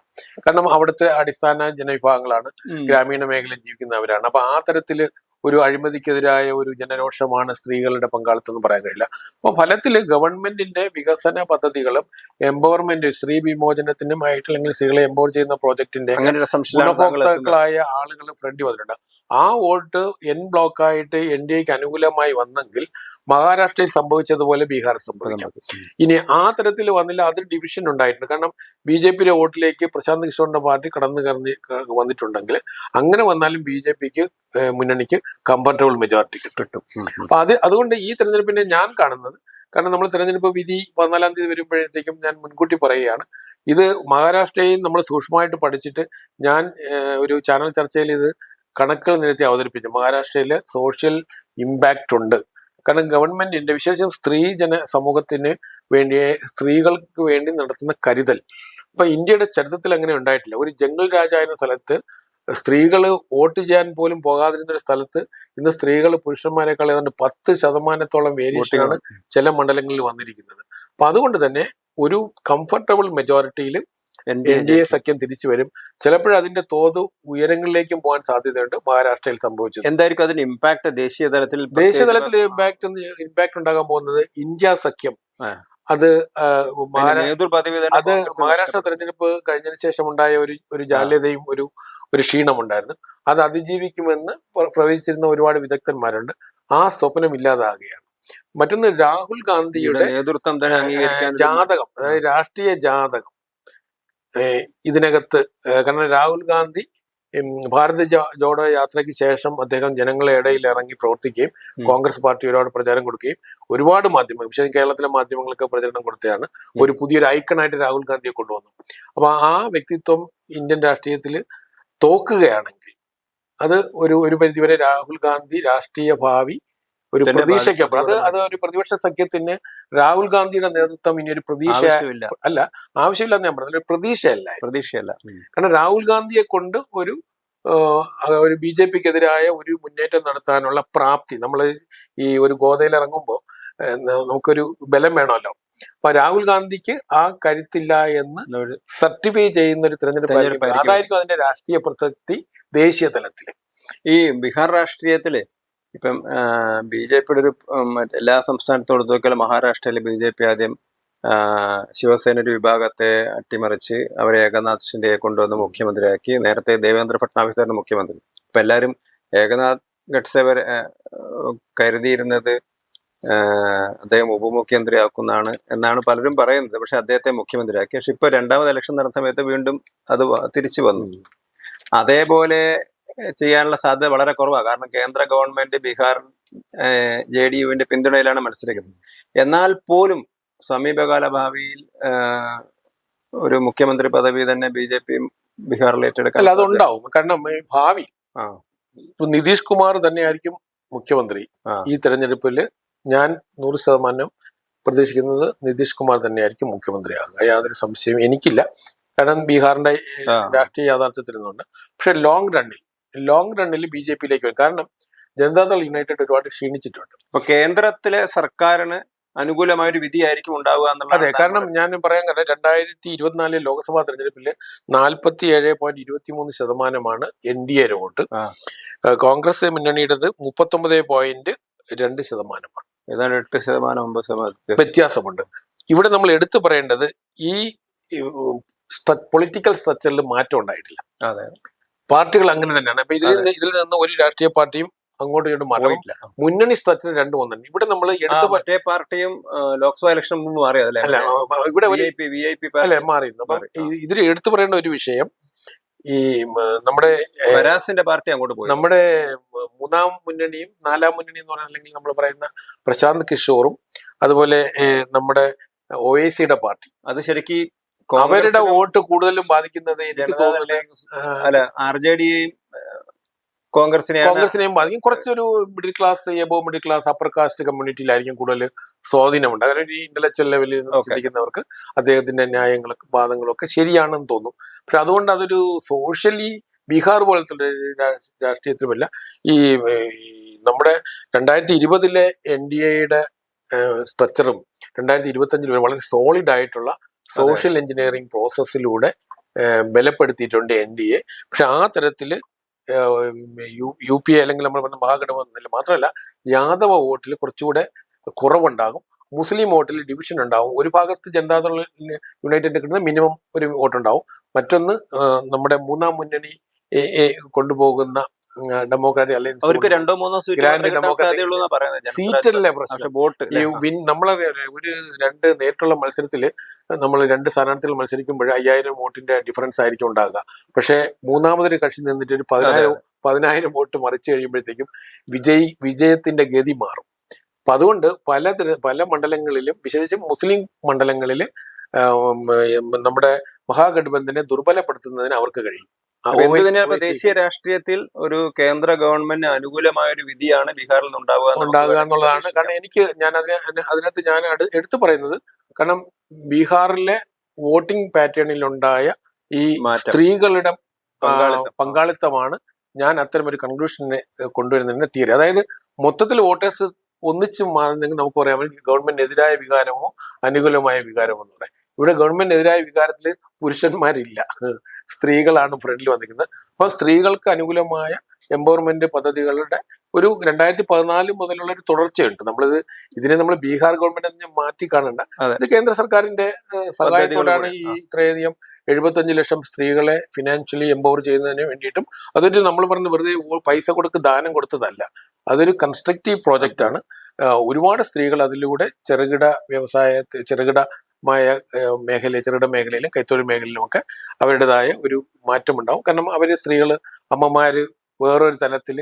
കാരണം അവിടുത്തെ അടിസ്ഥാന ജനവിഭാഗങ്ങളാണ്, ഗ്രാമീണ മേഖലയിൽ ജീവിക്കുന്നവരാണ്. അപ്പൊ ആ തരത്തില് ഒരു അഴിമതിക്കെതിരായ ഒരു ജനരോഷമാണ് സ്ത്രീകളുടെ പങ്കാളിത്തം എന്ന് പറയാൻ കഴിയില്ല. അപ്പൊ ഫലത്തില് ഗവൺമെന്റിന്റെ വികസന പദ്ധതികളും എംപവർമെന്റ്, സ്ത്രീ വിമോചനത്തിനുമായിട്ട് അല്ലെങ്കിൽ സ്ത്രീകളെ എംപവർ ചെയ്യുന്ന പ്രോജക്ടിന്റെ ഗുണഭോക്താക്കളായ ആളുകൾ ഫ്രണ്ട് വന്നിട്ടുണ്ട്. ആ വോട്ട് എൻ ബ്ലോക്കായിട്ട് NDAക്ക് അനുകൂലമായി വന്നെങ്കിൽ മഹാരാഷ്ട്രയിൽ സംഭവിച്ചതുപോലെ ബീഹാറിൽ സംഭവിക്കാം. ഇനി ആ തരത്തിൽ വന്നില്ല, അത് ഡിവിഷൻ ഉണ്ടായിട്ടുണ്ട്. കാരണം BJPയുടെ വോട്ടിലേക്ക് പ്രശാന്ത് കിഷോറിന്റെ പാർട്ടി കടന്നു വന്നിട്ടുണ്ടെങ്കിൽ അങ്ങനെ വന്നാലും BJPക്ക് മുന്നണിക്ക് കംഫർട്ടബിൾ മെജോറിറ്റി കിട്ടും. അപ്പൊ അതുകൊണ്ട് ഈ തെരഞ്ഞെടുപ്പിനെ ഞാൻ കാണുന്നത്, കാരണം നമ്മൾ തെരഞ്ഞെടുപ്പ് വിധി 14-ാം തീയതി വരുമ്പോഴത്തേക്കും ഞാൻ മുൻകൂട്ടി പറയുകയാണ്, ഇത് മഹാരാഷ്ട്രയിൽ നമ്മൾ സൂക്ഷ്മമായിട്ട് പഠിച്ചിട്ട് ഞാൻ ഒരു ചാനൽ ചർച്ചയിൽ ഇത് കണക്കുകൾ നിരത്തി അവതരിപ്പിച്ചു. മഹാരാഷ്ട്രയിൽ സോഷ്യൽ ഇമ്പാക്റ്റ് ഉണ്ട്. കാരണം ഗവൺമെന്റിന്റെ വിശേഷം സ്ത്രീ സമൂഹത്തിന് വേണ്ടി, സ്ത്രീകൾക്ക് വേണ്ടി നടത്തുന്ന കരുതൽ ഇപ്പൊ ഇന്ത്യയുടെ ചരിത്രത്തിൽ അങ്ങനെ ഉണ്ടായിട്ടില്ല. ഒരു ജംഗിൾ രാജായിരുന്ന സ്ഥലത്ത് സ്ത്രീകൾ വോട്ട് ചെയ്യാൻ പോലും പോകാതിരുന്ന ഒരു സ്ഥലത്ത് ഇന്ന് സ്ത്രീകൾ പുരുഷന്മാരെക്കാൾ ഏതാണ്ട് 10% വേരിയേഷനാണ് ചില മണ്ഡലങ്ങളിൽ വന്നിരിക്കുന്നത്. അപ്പൊ അതുകൊണ്ട് തന്നെ ഒരു കംഫർട്ടബിൾ മെജോറിറ്റിയിൽ NDA സഖ്യം തിരിച്ചു വരും. ചിലപ്പോഴും അതിന്റെ തോത് ഉയരങ്ങളിലേക്കും പോകാൻ സാധ്യതയുണ്ട്. മഹാരാഷ്ട്രയിൽ സംഭവിച്ചത് എന്തായിരിക്കും അതിന് ഇമ്പാക്ട് ദേശീയ തലത്തിൽ ഇമ്പാക്ട് ഉണ്ടാകാൻ പോകുന്നത് ഇന്ത്യ സഖ്യം. അത് മഹാരാഷ്ട്ര തെരഞ്ഞെടുപ്പ് കഴിഞ്ഞതിന് ശേഷം ഉണ്ടായ ഒരു ജാള്യതയും ഒരു ക്ഷീണമുണ്ടായിരുന്നു. അത് അതിജീവിക്കുമെന്ന് പ്രവചിച്ചിരുന്ന ഒരുപാട് വിദഗ്ധന്മാരുണ്ട്. ആ സ്വപ്നം ഇല്ലാതാകുകയാണ്. മറ്റൊന്ന് രാഹുൽ ഗാന്ധിയുടെ നേതൃത്വം ജാതകം, അതായത് രാഷ്ട്രീയ ജാതകം ഇതിനകത്ത്. കാരണം രാഹുൽ ഗാന്ധി ഭാരത് ജോഡോ യാത്രയ്ക്ക് ശേഷം അദ്ദേഹം ജനങ്ങളെ ഇടയിൽ ഇറങ്ങി പ്രവർത്തിക്കുകയും കോൺഗ്രസ് പാർട്ടി ഒരുപാട് പ്രചാരം കൊടുക്കുകയും ഒരുപാട് മാധ്യമങ്ങൾ, പക്ഷേ കേരളത്തിലെ മാധ്യമങ്ങൾക്ക് പ്രചരണം കൊടുത്തതാണ്. ഒരു പുതിയൊരു ഐക്കണായിട്ട് രാഹുൽ ഗാന്ധിയെ കൊണ്ടുവന്നു. അപ്പൊ ആ വ്യക്തിത്വം ഇന്ത്യൻ രാഷ്ട്രീയത്തിൽ തോക്കുകയാണെങ്കിൽ അത് ഒരു പരിധിവരെ രാഹുൽ ഗാന്ധി രാഷ്ട്രീയ ഭാവി ഒരു പ്രതീക്ഷയ്ക്കപ്പുറം, അത് ഒരു പ്രതിപക്ഷ സഖ്യത്തിന് രാഹുൽ ഗാന്ധിയുടെ നേതൃത്വം ഇനി ഒരു പ്രതീക്ഷ അല്ല, ആവശ്യമില്ലെന്ന് ഞാൻ പറഞ്ഞത്, പ്രതീക്ഷയല്ല. കാരണം രാഹുൽ ഗാന്ധിയെ കൊണ്ട് ഒരു BJPക്കെതിരായ ഒരു മുന്നേറ്റം നടത്താനുള്ള പ്രാപ്തി, നമ്മൾ ഈ ഒരു ഗോതയിൽ ഇറങ്ങുമ്പോൾ നമുക്കൊരു ബലം വേണമല്ലോ. അപ്പൊ രാഹുൽ ഗാന്ധിക്ക് ആ കരുത്തില്ല എന്ന് സർട്ടിഫൈ ചെയ്യുന്ന ഒരു തെരഞ്ഞെടുപ്പ് അതായിരിക്കും അതിന്റെ രാഷ്ട്രീയ പ്രസക്തി ദേശീയ തലത്തിൽ. ഈ ബീഹാർ രാഷ്ട്രീയത്തില് ഇപ്പം BJPയുടെ ഒരു എല്ലാ സംസ്ഥാനത്തോട് നോക്കിയാലും മഹാരാഷ്ട്രയിൽ BJP ആദ്യം ശിവസേന ഒരു വിഭാഗത്തെ അട്ടിമറിച്ച് അവരെ ഏകനാഥ് ഷിൻഡെയെ കൊണ്ടുവന്ന് മുഖ്യമന്ത്രിയാക്കി. നേരത്തെ ദേവേന്ദ്ര ഫട്നാവിസ് ആയിരുന്നു മുഖ്യമന്ത്രി. ഇപ്പൊ എല്ലാവരും ഏകനാഥ് ഗഡ്സെ വരെ കരുതിയിരുന്നത് അദ്ദേഹം ഉപമുഖ്യമന്ത്രിയാക്കുന്നതാണ് എന്നാണ് പലരും പറയുന്നത്. പക്ഷെ അദ്ദേഹത്തെ മുഖ്യമന്ത്രിയാക്കി. പക്ഷെ ഇപ്പൊ രണ്ടാമത് ഇലക്ഷൻ നടന്ന സമയത്ത് വീണ്ടും അത് തിരിച്ചു വന്നു. അതേപോലെ ചെയ്യാനുള്ള സാധ്യത വളരെ കുറവാണ്. കാരണം കേന്ദ്ര ഗവൺമെന്റ് ബീഹാർ JDUവിന്റെ പിന്തുണയിലാണ് മത്സരിക്കുന്നത്. എന്നാൽ പോലും സമീപകാല ഭാവിയിൽ ഒരു മുഖ്യമന്ത്രി പദവി തന്നെ BJP ബീഹാറിൽ ഏറ്റെടുക്കാൻ അതുണ്ടാവും. കാരണം ഭാവി നിതീഷ് കുമാർ തന്നെയായിരിക്കും മുഖ്യമന്ത്രി. ഈ തെരഞ്ഞെടുപ്പിൽ ഞാൻ 100% പ്രതീക്ഷിക്കുന്നത് നിതീഷ് കുമാർ തന്നെയായിരിക്കും മുഖ്യമന്ത്രിയാകുക. യാതൊരു സംശയവും എനിക്കില്ല. കാരണം ബീഹാറിന്റെ രാഷ്ട്രീയ യാഥാർത്ഥ്യത്തിൽ നിന്നുണ്ട്. പക്ഷെ ലോങ് റണ്ണിൽ BJPയിലേക്ക് വരും. കാരണം ജനതാദൾ യുണൈറ്റഡ് ഒരുപാട് ക്ഷീണിച്ചിട്ടുണ്ട്. അപ്പൊ കേന്ദ്രത്തിലെ സർക്കാരിന് അനുകൂലമായ ഒരു വിധിയായിരിക്കും ഉണ്ടാവുക എന്നുള്ളത്. അതെ, കാരണം ഞാൻ പറയാൻ കാരണം 2024 ലോക്സഭാ തെരഞ്ഞെടുപ്പിൽ 47.23% NDA വോട്ട്. കോൺഗ്രസ് മുന്നണിയുടേത് 39.2%. ഏതാണ്ട് 8% വ്യത്യാസമുണ്ട്. ഇവിടെ നമ്മൾ എടുത്തു പറയേണ്ടത് ഈ പൊളിറ്റിക്കൽ സ്ട്രക്ചറിൽ മാറ്റം ഉണ്ടായിട്ടില്ല. പാർട്ടികൾ അങ്ങനെ തന്നെയാണ്. അപ്പൊ ഇതിൽ നിന്ന് ഒരു രാഷ്ട്രീയ പാർട്ടിയും അങ്ങോട്ടും ഇങ്ങോട്ടും മാറിയില്ല. മുന്നണി സ്ട്രക്ചർ രണ്ടും ഒന്നുണ്ട്. ഇവിടെ നമ്മൾ മറ്റേ പാർട്ടിയും ലോക്സഭാ ഇലക്ഷൻ മുമ്പ് മാറിയതല്ലേ? ഇവിടെ മാറിയിരുന്നു. അപ്പം ഇതിൽ എടുത്തു പറയേണ്ട ഒരു വിഷയം, ഈ നമ്മുടെ പാർട്ടി അങ്ങോട്ട് പോയി. നമ്മുടെ മൂന്നാം മുന്നണിയും നാലാം മുന്നണിയും എന്ന് പറയുന്നത്, അല്ലെങ്കിൽ നമ്മൾ പറയുന്ന പ്രശാന്ത് കിഷോറും അതുപോലെ നമ്മുടെ OIC പാർട്ടി, അത് ശരിക്കും അവരുടെ വോട്ട് കൂടുതലും ബാധിക്കുന്നത് എനിക്ക് തോന്നുന്നത് RJDയെയും കോൺഗ്രസിനെയും ബാധിക്കും. കുറച്ചൊരു middle class, above middle class, upper caste കമ്മ്യൂണിറ്റിയിലായിരിക്കും കൂടുതൽ സ്വാധീനമുണ്ട്. കാരണം ഈ ഇന്റലക്ച്വൽ ലെവലിൽ ചിന്തിക്കുന്നവർക്ക് അദ്ദേഹത്തിന്റെ ന്യായങ്ങളും വാദങ്ങളും ഒക്കെ ശരിയാണെന്ന് തോന്നും. പക്ഷെ അതുകൊണ്ട് അതൊരു സോഷ്യലി ബീഹാർ പോലത്തെ രാഷ്ട്രീയത്തിലുമല്ല. ഈ നമ്മുടെ 2020 NDAയുടെ സ്ട്രക്ചറും 2025 വളരെ സോളിഡ് ആയിട്ടുള്ള സോഷ്യൽ എഞ്ചിനീയറിംഗ് പ്രോസസ്സിലൂടെ ബലപ്പെടുത്തിയിട്ടുണ്ട് NDA. പക്ഷെ ആ തരത്തില് UPA അല്ലെങ്കിൽ നമ്മൾ പറഞ്ഞ മഹാഗഠബന്ധനിൽ മാത്രമല്ല, യാദവ വോട്ടിൽ കുറച്ചുകൂടെ കുറവുണ്ടാകും, മുസ്ലിം വോട്ടിൽ ഡിവിഷൻ ഉണ്ടാവും. ഒരു ഭാഗത്ത് ജനതാദൾ യുണൈറ്റഡ് കിട്ടുന്ന മിനിമം ഒരു വോട്ടുണ്ടാവും. മറ്റൊന്ന് നമ്മുടെ മൂന്നാം മുന്നണി കൊണ്ടുപോകുന്ന ഡെമോക്രാറ്റിക് അലയൻസ് അവർക്ക് 2-3 സീറ്റല്ലേ പ്രശ്നം. നമ്മളെ ഒരു 2 നേരിട്ടുള്ള മത്സരത്തില് നമ്മൾ 2 സ്ഥാനാർത്ഥികൾ മത്സരിക്കുമ്പോൾ 5000 വോട്ടിന്റെ ഡിഫറൻസ് ആയിരിക്കും ഉണ്ടാകുക. പക്ഷെ മൂന്നാമതൊരു കക്ഷി നിന്നിട്ട് ഒരു 10,000 വോട്ട് മറിച്ച് കഴിയുമ്പോഴത്തേക്കും വിജയത്തിന്റെ ഗതി മാറും. അപ്പൊ അതുകൊണ്ട് പല മണ്ഡലങ്ങളിലും, വിശേഷിച്ചും മുസ്ലിം മണ്ഡലങ്ങളിൽ നമ്മുടെ മഹാഗഠബന്ധനെ ദുർബലപ്പെടുത്തുന്നതിന് അവർക്ക് കഴിയും. ദേശീയ രാഷ്ട്രീയത്തിൽ ഒരു കേന്ദ്ര ഗവൺമെന്റിന് അനുകൂലമായ ഒരു വിധിയാണ് ബീഹാറിൽ ഉണ്ടാവുക എന്നുള്ളതാണ്. കാരണം ഞാൻ എടുത്തു പറയുന്നത്, കാരണം ബീഹാറിലെ വോട്ടിംഗ് പാറ്റേണിലുണ്ടായ ഈ സ്ത്രീകളുടെ പങ്കാളിത്തമാണ് ഞാൻ അത്തരം ഒരു കൺക്ലൂഷനെ കൊണ്ടുവരുന്നതിന്റെ തീരെ. അതായത് മൊത്തത്തിൽ വോട്ടേഴ്സ് ഒന്നിച്ചു മാറുന്നെങ്കിൽ നമുക്ക് പറയാം ഗവൺമെന്റിനെതിരായ വികാരമോ അനുകൂലമായ വികാരമോ എന്ന് പറയാം. ഇവിടെ ഗവൺമെന്റിനെതിരായ വികാരത്തിൽ പുരുഷന്മാരില്ല, സ്ത്രീകളാണ് ഫ്രണ്ടിൽ വന്നിരിക്കുന്നത്. അപ്പൊ സ്ത്രീകൾക്ക് അനുകൂലമായ എംപവർമെന്റ് പദ്ധതികളുടെ ഒരു 2014 മുതലുള്ള ഒരു തുടർച്ചയുണ്ട്. ഇതിനെ നമ്മൾ ബീഹാർ ഗവൺമെന്റ് മാറ്റി കാണണ്ട. ഇത് കേന്ദ്ര സർക്കാരിന്റെ സഹായത്തോടാണ് ഈ ഇത്രയധികം 75 ലക്ഷം സ്ത്രീകളെ ഫിനാൻഷ്യലി എംപവർ ചെയ്യുന്നതിന് വേണ്ടിയിട്ടും. അതൊരു നമ്മൾ പറഞ്ഞ് വെറുതെ പൈസ ദാനം കൊടുത്തതല്ല, അതൊരു കൺസ്ട്രക്റ്റീവ് പ്രോജക്റ്റ് ആണ്. ഒരുപാട് സ്ത്രീകൾ അതിലൂടെ ചെറുകിട ചെറുകിട മേഖലയിലും കൈത്തൊഴിൽ മേഖലയിലും ഒക്കെ അവരുടേതായ ഒരു മാറ്റമുണ്ടാവും. കാരണം സ്ത്രീകൾ, അമ്മമാര് വേറൊരു തലത്തിൽ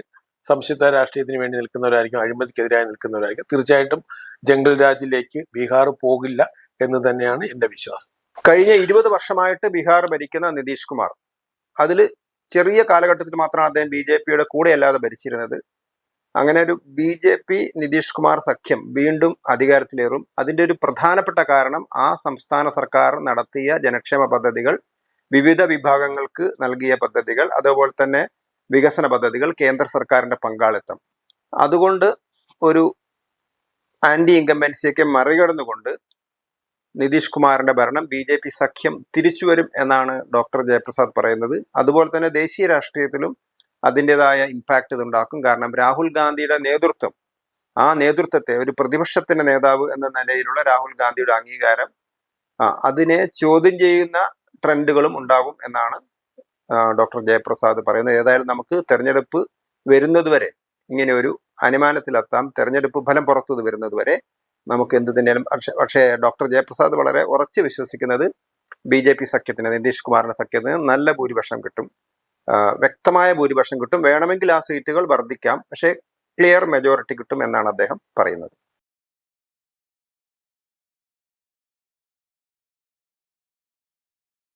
സംശുദ്ധ രാഷ്ട്രീയത്തിന് വേണ്ടി നിൽക്കുന്നവരായിരിക്കും, അഴിമതിക്കെതിരായി നിൽക്കുന്നവരായിരിക്കും. തീർച്ചയായിട്ടും ജംഗിൾ രാജിലേക്ക് ബീഹാർ പോകില്ല എന്ന് തന്നെയാണ് എൻ്റെ വിശ്വാസം. കഴിഞ്ഞ 20 വർഷമായിട്ട് ബീഹാർ ഭരിക്കുന്ന നിതീഷ് കുമാർ, അതിൽ ചെറിയ കാലഘട്ടത്തിൽ മാത്രമാണ് അദ്ദേഹം BJPയുടെ കൂടെ അല്ലാതെ ഭരിച്ചിരുന്നത്. അങ്ങനെ ഒരു BJP നിതീഷ് കുമാർ സഖ്യം വീണ്ടും അധികാരത്തിലേറും. അതിന്റെ ഒരു പ്രധാനപ്പെട്ട കാരണം ആ സംസ്ഥാന സർക്കാർ നടത്തിയ ജനക്ഷേമ പദ്ധതികൾ, വിവിധ വിഭാഗങ്ങൾക്ക് നൽകിയ പദ്ധതികൾ, അതുപോലെ തന്നെ വികസന പദ്ധതികൾ, കേന്ദ്ര സർക്കാരിന്റെ പങ്കാളിത്തം. അതുകൊണ്ട് ഒരു ആന്റി ഇൻകംബൻസിയൊക്കെ മറികടന്നുകൊണ്ട് നിതീഷ് കുമാറിന്റെ ഭരണം BJP സഖ്യം തിരിച്ചുവരും എന്നാണ് ഡോക്ടർ ജയപ്രസാദ് പറയുന്നത്. അതുപോലെ തന്നെ ദേശീയ രാഷ്ട്രീയത്തിലും അതിൻ്റെതായ ഇമ്പാക്ട് ഇതുണ്ടാക്കും. കാരണം രാഹുൽ ഗാന്ധിയുടെ നേതൃത്വം, ആ നേതൃത്വത്തെ ഒരു പ്രതിപക്ഷത്തിന്റെ നേതാവ് എന്ന നിലയിലുള്ള രാഹുൽ ഗാന്ധിയുടെ അംഗീകാരം, അതിനെ ചോദ്യം ചെയ്യുന്ന ട്രെൻഡുകളും ഉണ്ടാകും എന്നാണ് ഡോക്ടർ ജയപ്രസാദ് പറയുന്നത്. ഏതായാലും നമുക്ക് തെരഞ്ഞെടുപ്പ് വരുന്നതുവരെ ഇങ്ങനെ ഒരു അനുമാനത്തിലെത്താം. തെരഞ്ഞെടുപ്പ് ഫലം പുറത്തു വരുന്നതുവരെ നമുക്ക് എന്ത് തന്നെയാലും. പക്ഷേ ഡോക്ടർ ജയപ്രസാദ് വളരെ ഉറച്ചു വിശ്വസിക്കുന്നത് BJP സഖ്യത്തിന്, നിതീഷ് കുമാറിന്റെ സഖ്യത്തിന് നല്ല ഭൂരിപക്ഷം കിട്ടും, വ്യക്തമായ ഭൂരിപക്ഷം കിട്ടും. വേണമെങ്കിൽ ആ സീറ്റുകൾ വർദ്ധിക്കാം, പക്ഷേ ക്ലിയർ മെജോറിറ്റി കിട്ടും എന്നാണ് അദ്ദേഹം പറയുന്നത്.